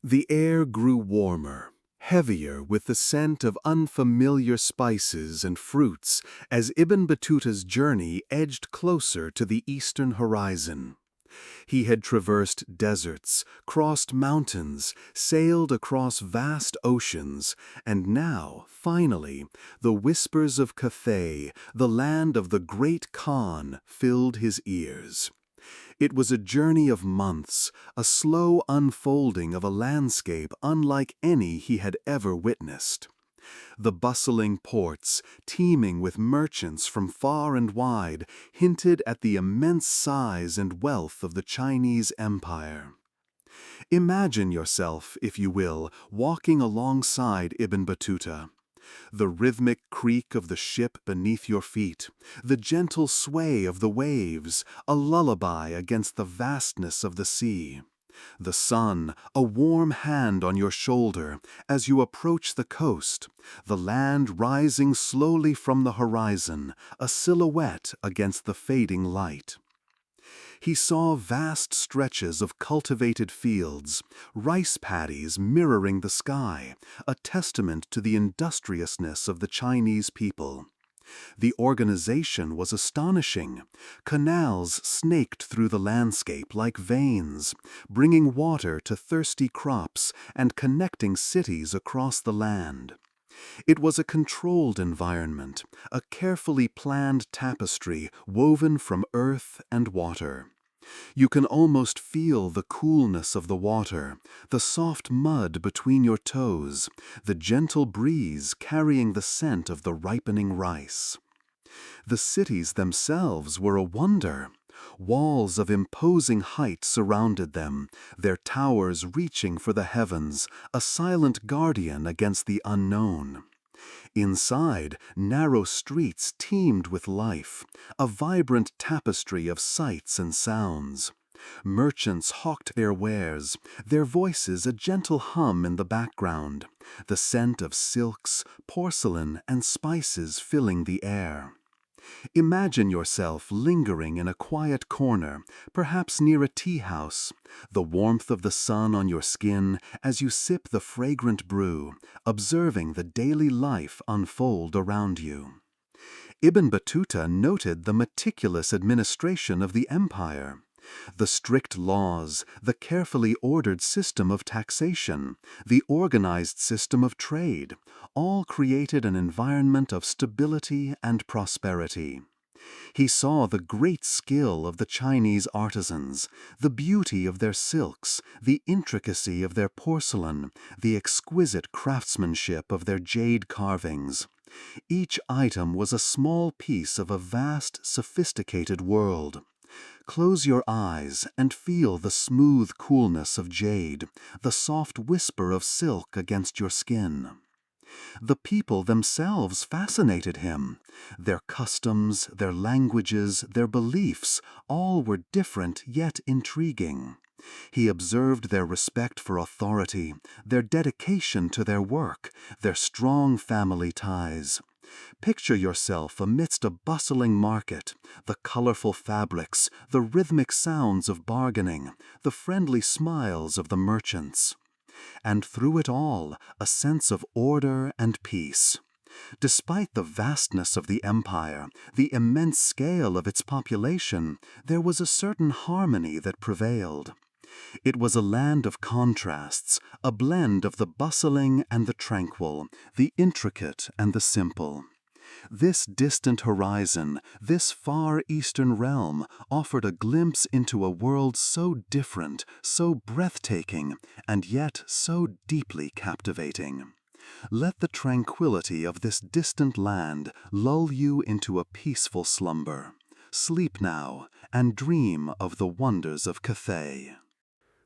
The air grew warmer, heavier with the scent of unfamiliar spices and fruits as Ibn Battuta's journey edged closer to the eastern horizon. He had traversed deserts, crossed mountains, sailed across vast oceans, and now, finally, the whispers of Cathay, the land of the great Khan, filled his ears. It was a journey of months, a slow unfolding of a landscape unlike any he had ever witnessed. The bustling ports, teeming with merchants from far and wide, hinted at the immense size and wealth of the Chinese empire. Imagine yourself, if you will, walking alongside Ibn Battuta. The rhythmic creak of the ship beneath your feet, the gentle sway of the waves, a lullaby against the vastness of the sea. The sun, a warm hand on your shoulder as you approach the coast, the land rising slowly from the horizon, a silhouette against the fading light. He saw vast stretches of cultivated fields, rice paddies mirroring the sky, a testament to the industriousness of the Chinese people. The organization was astonishing. Canals snaked through the landscape like veins, bringing water to thirsty crops and connecting cities across the land. It was a controlled environment, a carefully planned tapestry woven from earth and water. You can almost feel the coolness of the water, the soft mud between your toes, the gentle breeze carrying the scent of the ripening rice. The cities themselves were a wonder. Walls of imposing height surrounded them, their towers reaching for the heavens, a silent guardian against the unknown. Inside, narrow streets teemed with life, a vibrant tapestry of sights and sounds. Merchants hawked their wares, their voices a gentle hum in the background, the scent of silks, porcelain, and spices filling the air. Imagine yourself lingering in a quiet corner, perhaps near a tea house, the warmth of the sun on your skin as you sip the fragrant brew, observing the daily life unfold around you. Ibn Battuta noted the meticulous administration of the empire. The strict laws, the carefully ordered system of taxation, the organized system of trade, all created an environment of stability and prosperity. He saw the great skill of the Chinese artisans, the beauty of their silks, the intricacy of their porcelain, the exquisite craftsmanship of their jade carvings. Each item was a small piece of a vast, sophisticated world. Close your eyes and feel the smooth coolness of jade, the soft whisper of silk against your skin. The people themselves fascinated him. Their customs, their languages, their beliefs, all were different yet intriguing. He observed their respect for authority, their dedication to their work, their strong family ties. Picture yourself amidst a bustling market, the colorful fabrics, the rhythmic sounds of bargaining, the friendly smiles of the merchants. And through it all, a sense of order and peace. Despite the vastness of the empire, the immense scale of its population, there was a certain harmony that prevailed. It was a land of contrasts, a blend of the bustling and the tranquil, the intricate and the simple. This distant horizon, this far eastern realm, offered a glimpse into a world so different, so breathtaking, and yet so deeply captivating. Let the tranquility of this distant land lull you into a peaceful slumber. Sleep now, and dream of the wonders of Cathay.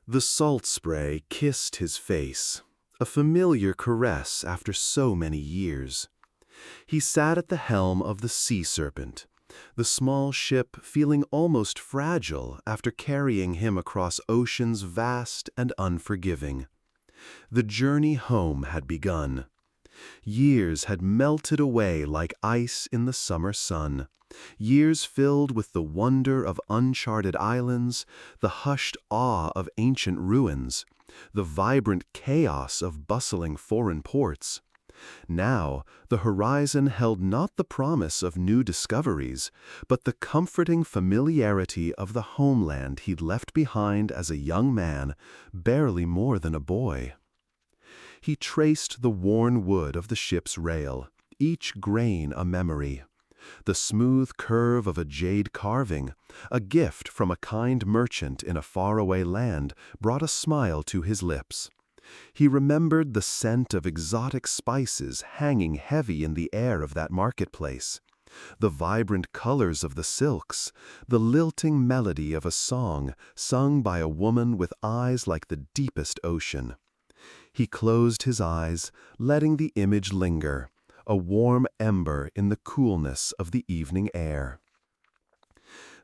The salt spray kissed his face, a familiar caress after so many years. He sat at the helm of the Sea Serpent, the small ship feeling almost fragile after carrying him across oceans vast and unforgiving. The journey home had begun. Years had melted away like ice in the summer sun, years filled with the wonder of uncharted islands, the hushed awe of ancient ruins, the vibrant chaos of bustling foreign ports. Now, the horizon held not the promise of new discoveries, but the comforting familiarity of the homeland he'd left behind as a young man, barely more than a boy. He traced the worn wood of the ship's rail, each grain a memory. The smooth curve of a jade carving, a gift from a kind merchant in a faraway land, brought a smile to his lips. He remembered the scent of exotic spices hanging heavy in the air of that marketplace, the vibrant colors of the silks, the lilting melody of a song sung by a woman with eyes like the deepest ocean. He closed his eyes, letting the image linger, a warm ember in the coolness of the evening air.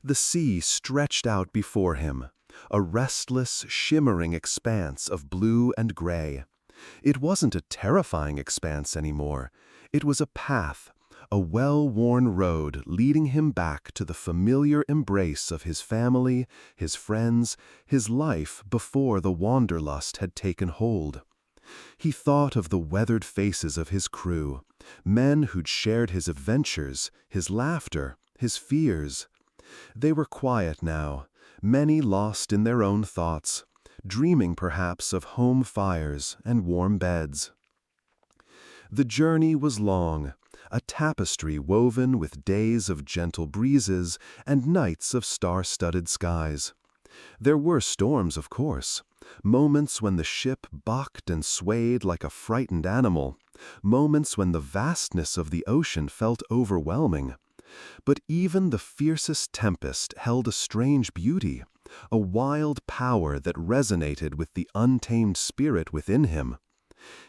The sea stretched out before him, a restless, shimmering expanse of blue and gray. It wasn't a terrifying expanse anymore. It was a path, a well-worn road leading him back to the familiar embrace of his family, his friends, his life before the wanderlust had taken hold. He thought of the weathered faces of his crew, men who'd shared his adventures, his laughter, his fears. They were quiet now, many lost in their own thoughts, dreaming perhaps of home fires and warm beds. The journey was long, a tapestry woven with days of gentle breezes and nights of star-studded skies. There were storms, of course, moments when the ship bucked and swayed like a frightened animal, moments when the vastness of the ocean felt overwhelming. But even the fiercest tempest held a strange beauty, a wild power that resonated with the untamed spirit within him.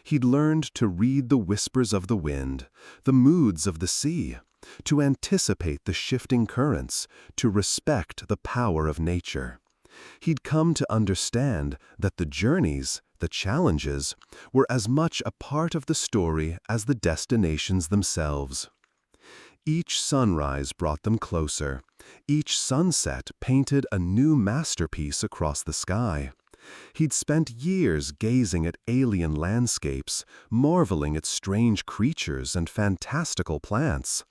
He'd learned to read the whispers of the wind, the moods of the sea, to anticipate the shifting currents, to respect the power of nature. He'd come to understand that the journeys, the challenges, were as much a part of the story as the destinations themselves. Each sunrise brought them closer. Each sunset painted a new masterpiece across the sky. He'd spent years gazing at alien landscapes, marveling at strange creatures and fantastical plants.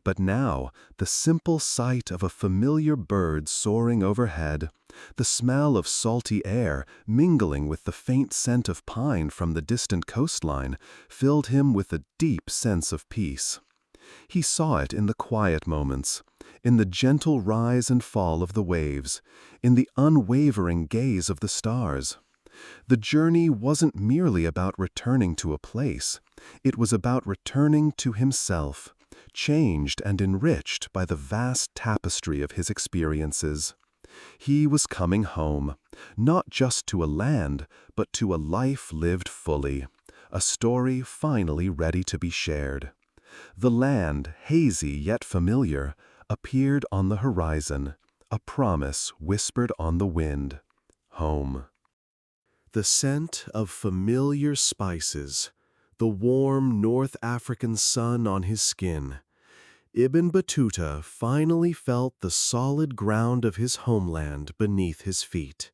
But now, the simple sight of a familiar bird soaring overhead, the smell of salty air mingling with the faint scent of pine from the distant coastline, filled him with a deep sense of peace. He saw it in the quiet moments, in the gentle rise and fall of the waves, in the unwavering gaze of the stars. The journey wasn't merely about returning to a place, it was about returning to himself, changed and enriched by the vast tapestry of his experiences. He was coming home, not just to a land, but to a life lived fully, a story finally ready to be shared. The land, hazy yet familiar, appeared on the horizon, a promise whispered on the wind. Home. The scent of familiar spices, the warm North African sun on his skin. Ibn Battuta finally felt the solid ground of his homeland beneath his feet.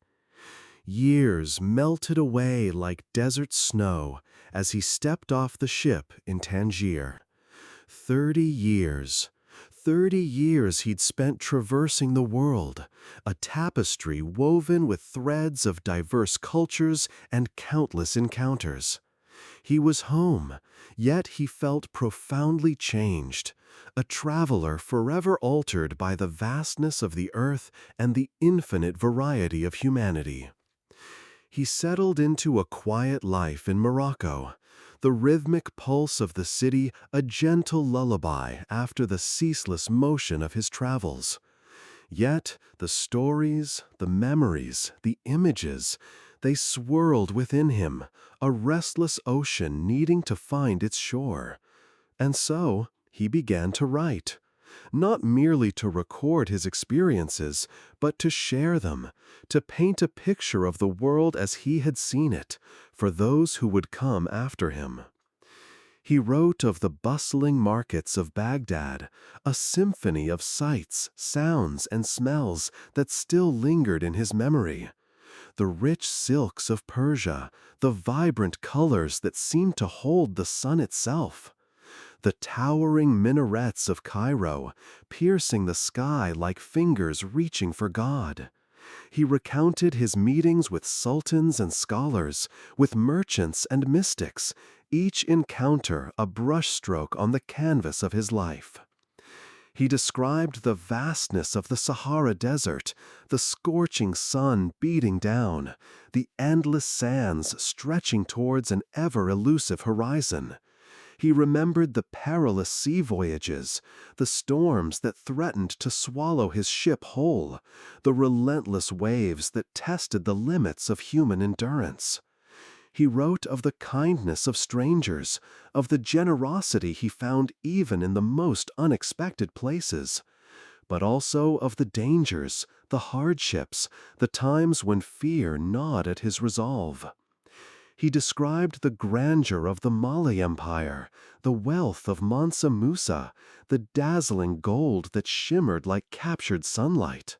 Years melted away like desert snow as he stepped off the ship in Tangier. 30 years. 30 years he'd spent traversing the world, a tapestry woven with threads of diverse cultures and countless encounters. He was home, yet he felt profoundly changed, a traveler forever altered by the vastness of the earth and the infinite variety of humanity. He settled into a quiet life in Morocco, the rhythmic pulse of the city a gentle lullaby after the ceaseless motion of his travels. Yet the stories, the memories, the images, they swirled within him, a restless ocean needing to find its shore. And so he began to write, not merely to record his experiences, but to share them, to paint a picture of the world as he had seen it, for those who would come after him. He wrote of the bustling markets of Baghdad, a symphony of sights, sounds, and smells that still lingered in his memory. The rich silks of Persia, the vibrant colors that seemed to hold the sun itself. The towering minarets of Cairo, piercing the sky like fingers reaching for God. He recounted his meetings with sultans and scholars, with merchants and mystics, each encounter a brushstroke on the canvas of his life. He described the vastness of the Sahara Desert, the scorching sun beating down, the endless sands stretching towards an ever-elusive horizon. He remembered the perilous sea voyages, the storms that threatened to swallow his ship whole, the relentless waves that tested the limits of human endurance. He wrote of the kindness of strangers, of the generosity he found even in the most unexpected places, but also of the dangers, the hardships, the times when fear gnawed at his resolve. He described the grandeur of the Mali Empire, the wealth of Mansa Musa, the dazzling gold that shimmered like captured sunlight.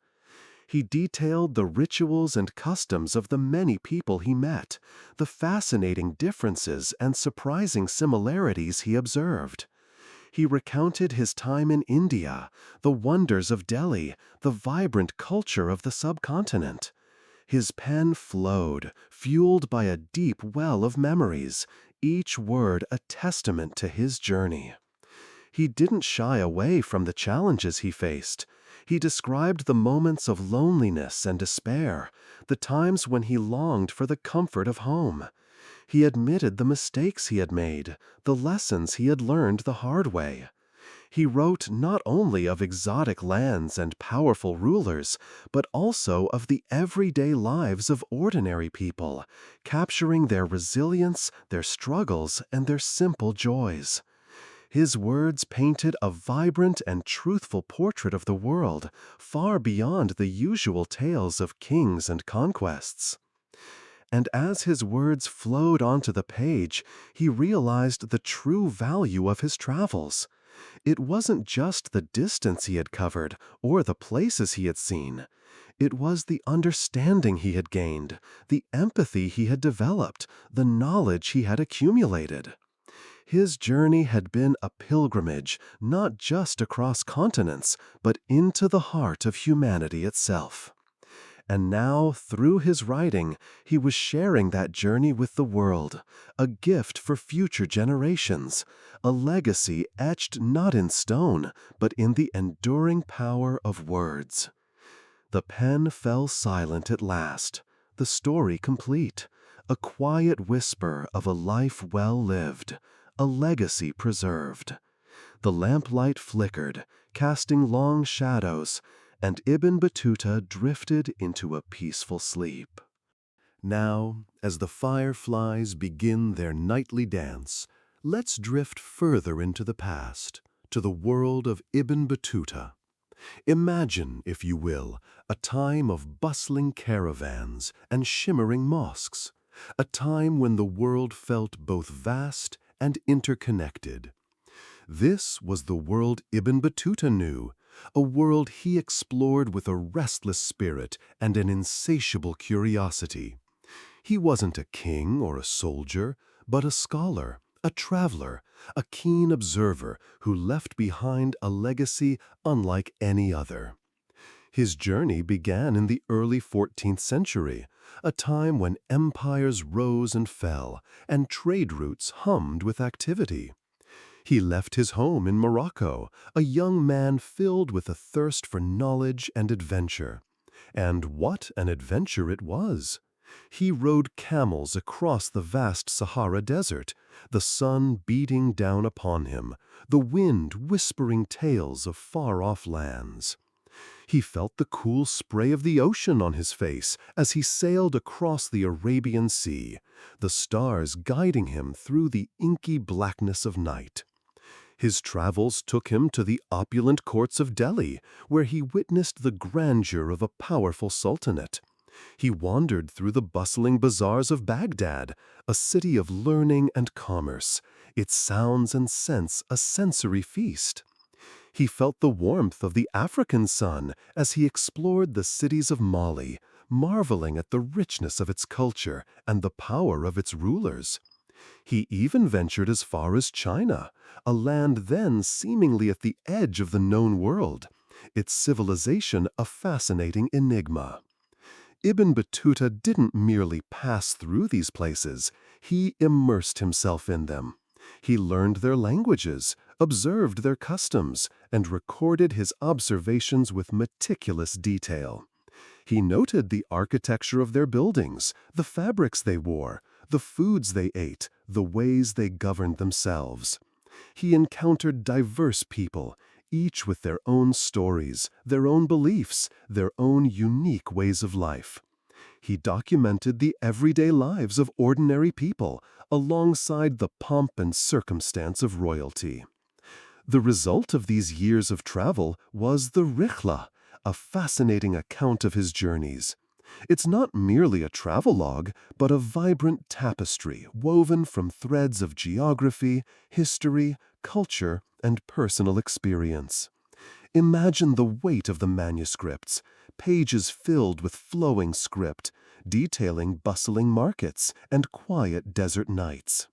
He detailed the rituals and customs of the many people he met, the fascinating differences and surprising similarities he observed. He recounted his time in India, the wonders of Delhi, the vibrant culture of the subcontinent. His pen flowed, fueled by a deep well of memories, each word a testament to his journey. He didn't shy away from the challenges he faced. He described the moments of loneliness and despair, the times when he longed for the comfort of home. He admitted the mistakes he had made, the lessons he had learned the hard way. He wrote not only of exotic lands and powerful rulers, but also of the everyday lives of ordinary people, capturing their resilience, their struggles, and their simple joys. His words painted a vibrant and truthful portrait of the world, far beyond the usual tales of kings and conquests. And as his words flowed onto the page, he realized the true value of his travels. It wasn't just the distance he had covered or the places he had seen. It was the understanding he had gained, the empathy he had developed, the knowledge he had accumulated. His journey had been a pilgrimage, not just across continents, but into the heart of humanity itself. And now, through his writing, he was sharing that journey with the world, a gift for future generations, a legacy etched not in stone, but in the enduring power of words. The pen fell silent at last, the story complete, a quiet whisper of a life well lived, a legacy preserved. The lamplight flickered, casting long shadows, and Ibn Battuta drifted into a peaceful sleep. Now, as the fireflies begin their nightly dance, let's drift further into the past, to the world of Ibn Battuta. Imagine, if you will, a time of bustling caravans and shimmering mosques, a time when the world felt both vast and interconnected. This was the world Ibn Battuta knew, a world he explored with a restless spirit and an insatiable curiosity. He wasn't a king or a soldier, but a scholar, a traveler, a keen observer who left behind a legacy unlike any other. His journey began in the early 14th century, a time when empires rose and fell and trade routes hummed with activity. He left his home in Morocco, a young man filled with a thirst for knowledge and adventure. And what an adventure it was! He rode camels across the vast Sahara Desert, the sun beating down upon him, the wind whispering tales of far-off lands. He felt the cool spray of the ocean on his face as he sailed across the Arabian Sea, the stars guiding him through the inky blackness of night. His travels took him to the opulent courts of Delhi, where he witnessed the grandeur of a powerful sultanate. He wandered through the bustling bazaars of Baghdad, a city of learning and commerce, its sounds and scents a sensory feast. He felt the warmth of the African sun as he explored the cities of Mali, marveling at the richness of its culture and the power of its rulers. He even ventured as far as China, a land then seemingly at the edge of the known world, its civilization a fascinating enigma. Ibn Battuta didn't merely pass through these places, he immersed himself in them. He learned their languages, observed their customs, and recorded his observations with meticulous detail. He noted the architecture of their buildings, the fabrics they wore, the foods they ate, the ways they governed themselves. He encountered diverse people, each with their own stories, their own beliefs, their own unique ways of life. He documented the everyday lives of ordinary people, alongside the pomp and circumstance of royalty. The result of these years of travel was the Rihla, a fascinating account of his journeys. It's not merely a travelogue, but a vibrant tapestry woven from threads of geography, history, culture, and personal experience. Imagine the weight of the manuscripts, pages filled with flowing script, detailing bustling markets and quiet desert nights.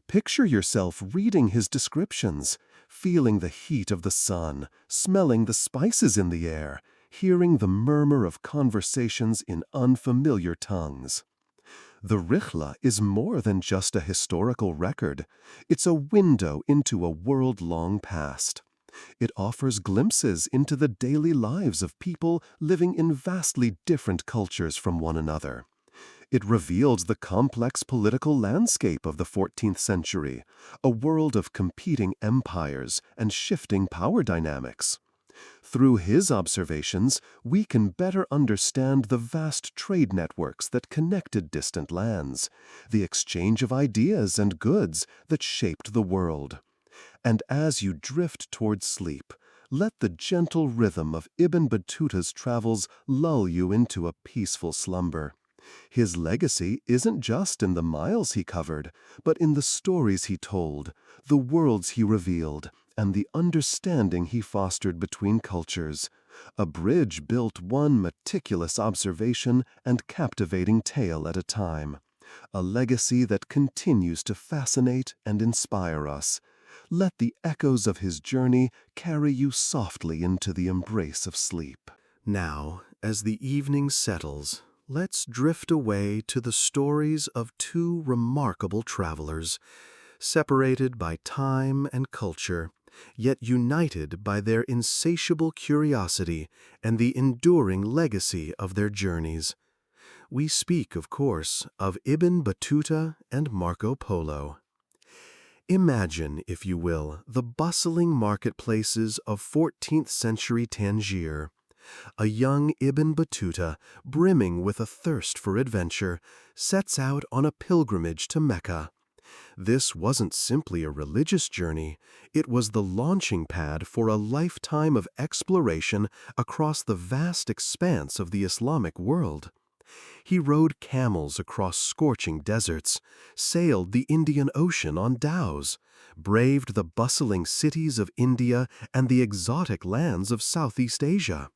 Picture yourself reading his descriptions, feeling the heat of the sun, smelling the spices in the air, hearing the murmur of conversations in unfamiliar tongues. The Rihla is more than just a historical record. It's a window into a world long past. It offers glimpses into the daily lives of people living in vastly different cultures from one another. It reveals the complex political landscape of the 14th century, a world of competing empires and shifting power dynamics. Through his observations, we can better understand the vast trade networks that connected distant lands, the exchange of ideas and goods that shaped the world. And as you drift towards sleep, let the gentle rhythm of Ibn Battuta's travels lull you into a peaceful slumber. His legacy isn't just in the miles he covered, but in the stories he told, the worlds he revealed, and the understanding he fostered between cultures. A bridge built one meticulous observation and captivating tale at a time. A legacy that continues to fascinate and inspire us. Let the echoes of his journey carry you softly into the embrace of sleep. Now, as the evening settles, let's drift away to the stories of two remarkable travelers, separated by time and culture, yet united by their insatiable curiosity and the enduring legacy of their journeys. We speak, of course, of Ibn Battuta and Marco Polo. Imagine, if you will, the bustling marketplaces of 14th century Tangier. A young Ibn Battuta, brimming with a thirst for adventure, sets out on a pilgrimage to Mecca. This wasn't simply a religious journey, it was the launching pad for a lifetime of exploration across the vast expanse of the Islamic world. He rode camels across scorching deserts, sailed the Indian Ocean on dhows, braved the bustling cities of India and the exotic lands of Southeast Asia.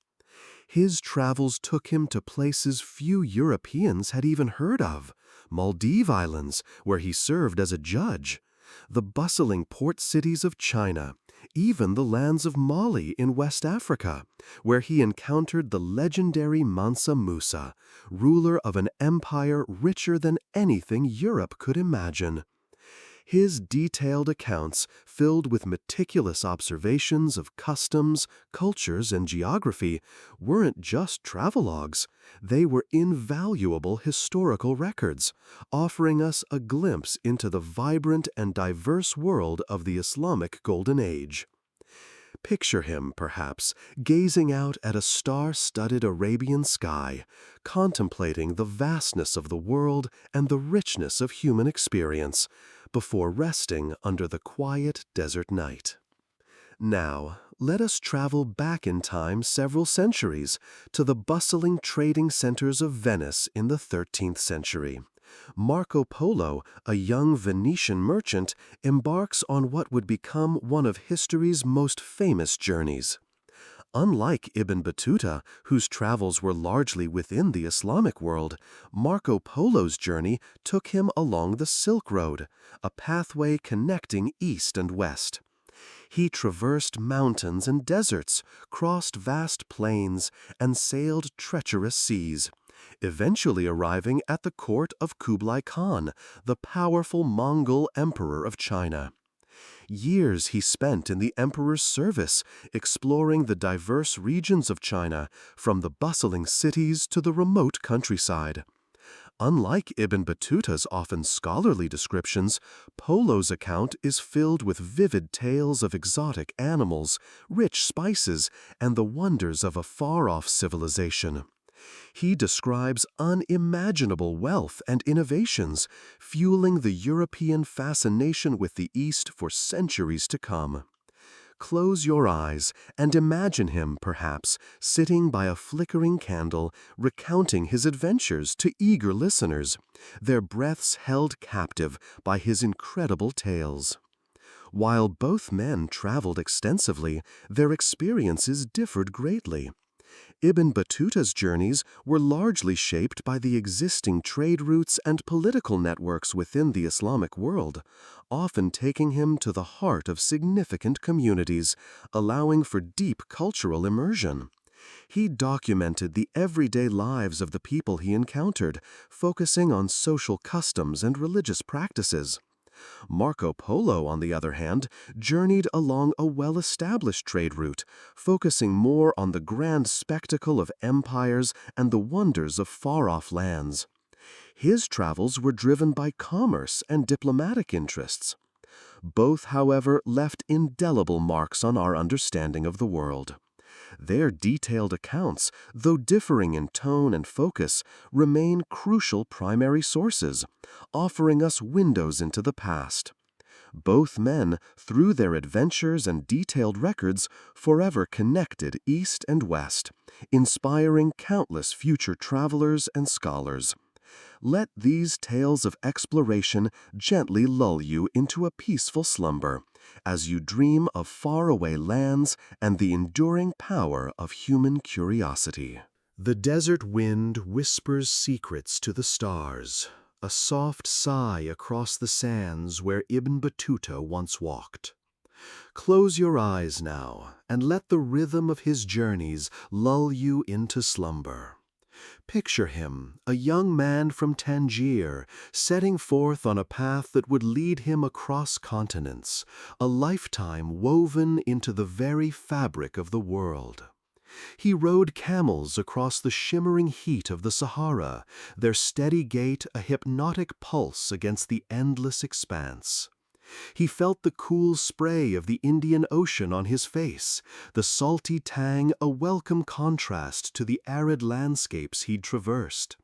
His travels took him to places few Europeans had even heard of: Maldives Islands, where he served as a judge, the bustling port cities of China, even the lands of Mali in West Africa, where he encountered the legendary Mansa Musa, ruler of an empire richer than anything Europe could imagine. His detailed accounts, filled with meticulous observations of customs, cultures, and geography, weren't just travelogues. They were invaluable historical records, offering us a glimpse into the vibrant and diverse world of the Islamic Golden Age. Picture him, perhaps, gazing out at a star-studded Arabian sky, contemplating the vastness of the world and the richness of human experience, before resting under the quiet desert night. Now, let us travel back in time several centuries to the bustling trading centers of Venice in the 13th century. Marco Polo, a young Venetian merchant, embarks on what would become one of history's most famous journeys. Unlike Ibn Battuta, whose travels were largely within the Islamic world, Marco Polo's journey took him along the Silk Road, a pathway connecting east and west. He traversed mountains and deserts, crossed vast plains, and sailed treacherous seas, eventually arriving at the court of Kublai Khan, the powerful Mongol emperor of China. Years he spent in the emperor's service, exploring the diverse regions of China, from the bustling cities to the remote countryside. Unlike Ibn Battuta's often scholarly descriptions, Polo's account is filled with vivid tales of exotic animals, rich spices, and the wonders of a far-off civilization. He describes unimaginable wealth and innovations, fueling the European fascination with the East for centuries to come. Close your eyes and imagine him, perhaps, sitting by a flickering candle, recounting his adventures to eager listeners, their breaths held captive by his incredible tales. While both men traveled extensively, their experiences differed greatly. Ibn Battuta's journeys were largely shaped by the existing trade routes and political networks within the Islamic world, often taking him to the heart of significant communities, allowing for deep cultural immersion. He documented the everyday lives of the people he encountered, focusing on social customs and religious practices. Marco Polo, on the other hand, journeyed along a well-established trade route, focusing more on the grand spectacle of empires and the wonders of far-off lands. His travels were driven by commerce and diplomatic interests. Both, however, left indelible marks on our understanding of the world. Their detailed accounts, though differing in tone and focus, remain crucial primary sources, offering us windows into the past. Both men, through their adventures and detailed records, forever connected East and West, inspiring countless future travelers and scholars. Let these tales of exploration gently lull you into a peaceful slumber, as you dream of faraway lands and the enduring power of human curiosity. The desert wind whispers secrets to the stars, a soft sigh across the sands where Ibn Battuta once walked. Close your eyes now and let the rhythm of his journeys lull you into slumber. Picture him, a young man from Tangier, setting forth on a path that would lead him across continents, a lifetime woven into the very fabric of the world. He rode camels across the shimmering heat of the Sahara, their steady gait a hypnotic pulse against the endless expanse. He felt the cool spray of the Indian Ocean on his face, the salty tang a welcome contrast to the arid landscapes he'd traversed.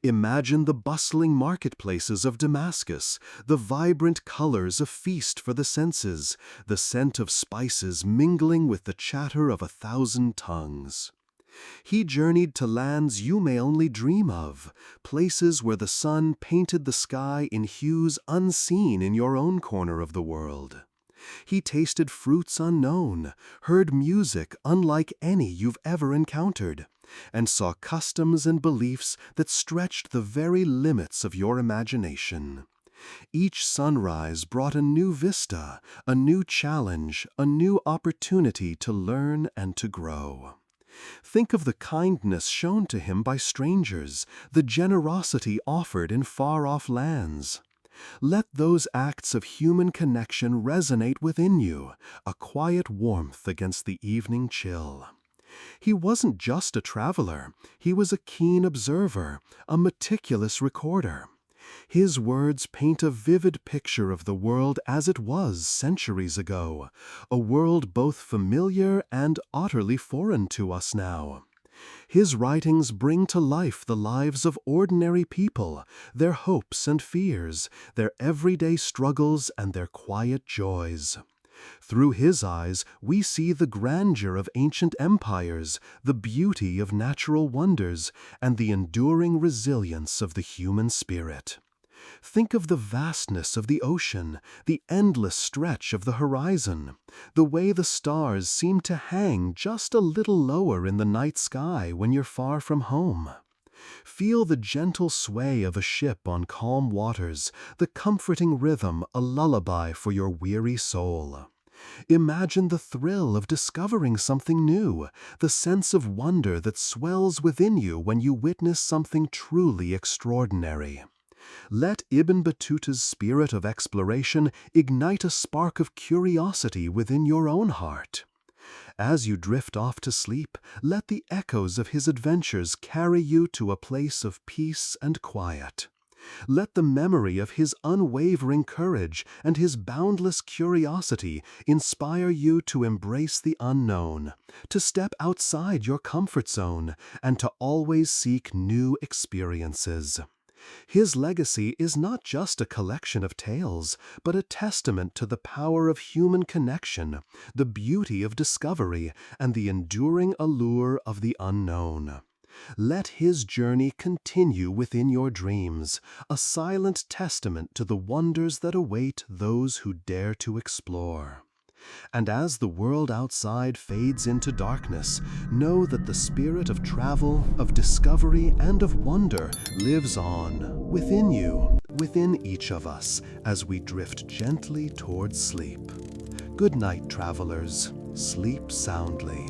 Imagine the bustling marketplaces of Damascus, the vibrant colors a feast for the senses, the scent of spices mingling with the chatter of 1,000 tongues. He journeyed to lands you may only dream of, places where the sun painted the sky in hues unseen in your own corner of the world. He tasted fruits unknown, heard music unlike any you've ever encountered, and saw customs and beliefs that stretched the very limits of your imagination. Each sunrise brought a new vista, a new challenge, a new opportunity to learn and to grow. Think of the kindness shown to him by strangers, the generosity offered in far-off lands. Let those acts of human connection resonate within you, a quiet warmth against the evening chill. He wasn't just a traveler, he was a keen observer, a meticulous recorder. His words paint a vivid picture of the world as it was centuries ago, a world both familiar and utterly foreign to us now. His writings bring to life the lives of ordinary people, their hopes and fears, their everyday struggles and their quiet joys. Through his eyes, we see the grandeur of ancient empires, the beauty of natural wonders, and the enduring resilience of the human spirit. Think of the vastness of the ocean, the endless stretch of the horizon, the way the stars seem to hang just a little lower in the night sky when you're far from home. Feel the gentle sway of a ship on calm waters, the comforting rhythm a lullaby for your weary soul. Imagine the thrill of discovering something new, the sense of wonder that swells within you when you witness something truly extraordinary. Let Ibn Battuta's spirit of exploration ignite a spark of curiosity within your own heart. As you drift off to sleep, let the echoes of his adventures carry you to a place of peace and quiet. Let the memory of his unwavering courage and his boundless curiosity inspire you to embrace the unknown, to step outside your comfort zone, and to always seek new experiences. His legacy is not just a collection of tales, but a testament to the power of human connection, the beauty of discovery, and the enduring allure of the unknown. Let his journey continue within your dreams, a silent testament to the wonders that await those who dare to explore. And as the world outside fades into darkness, know that the spirit of travel, of discovery, and of wonder lives on, within you, within each of us, as we drift gently towards sleep. Good night, travelers. Sleep soundly.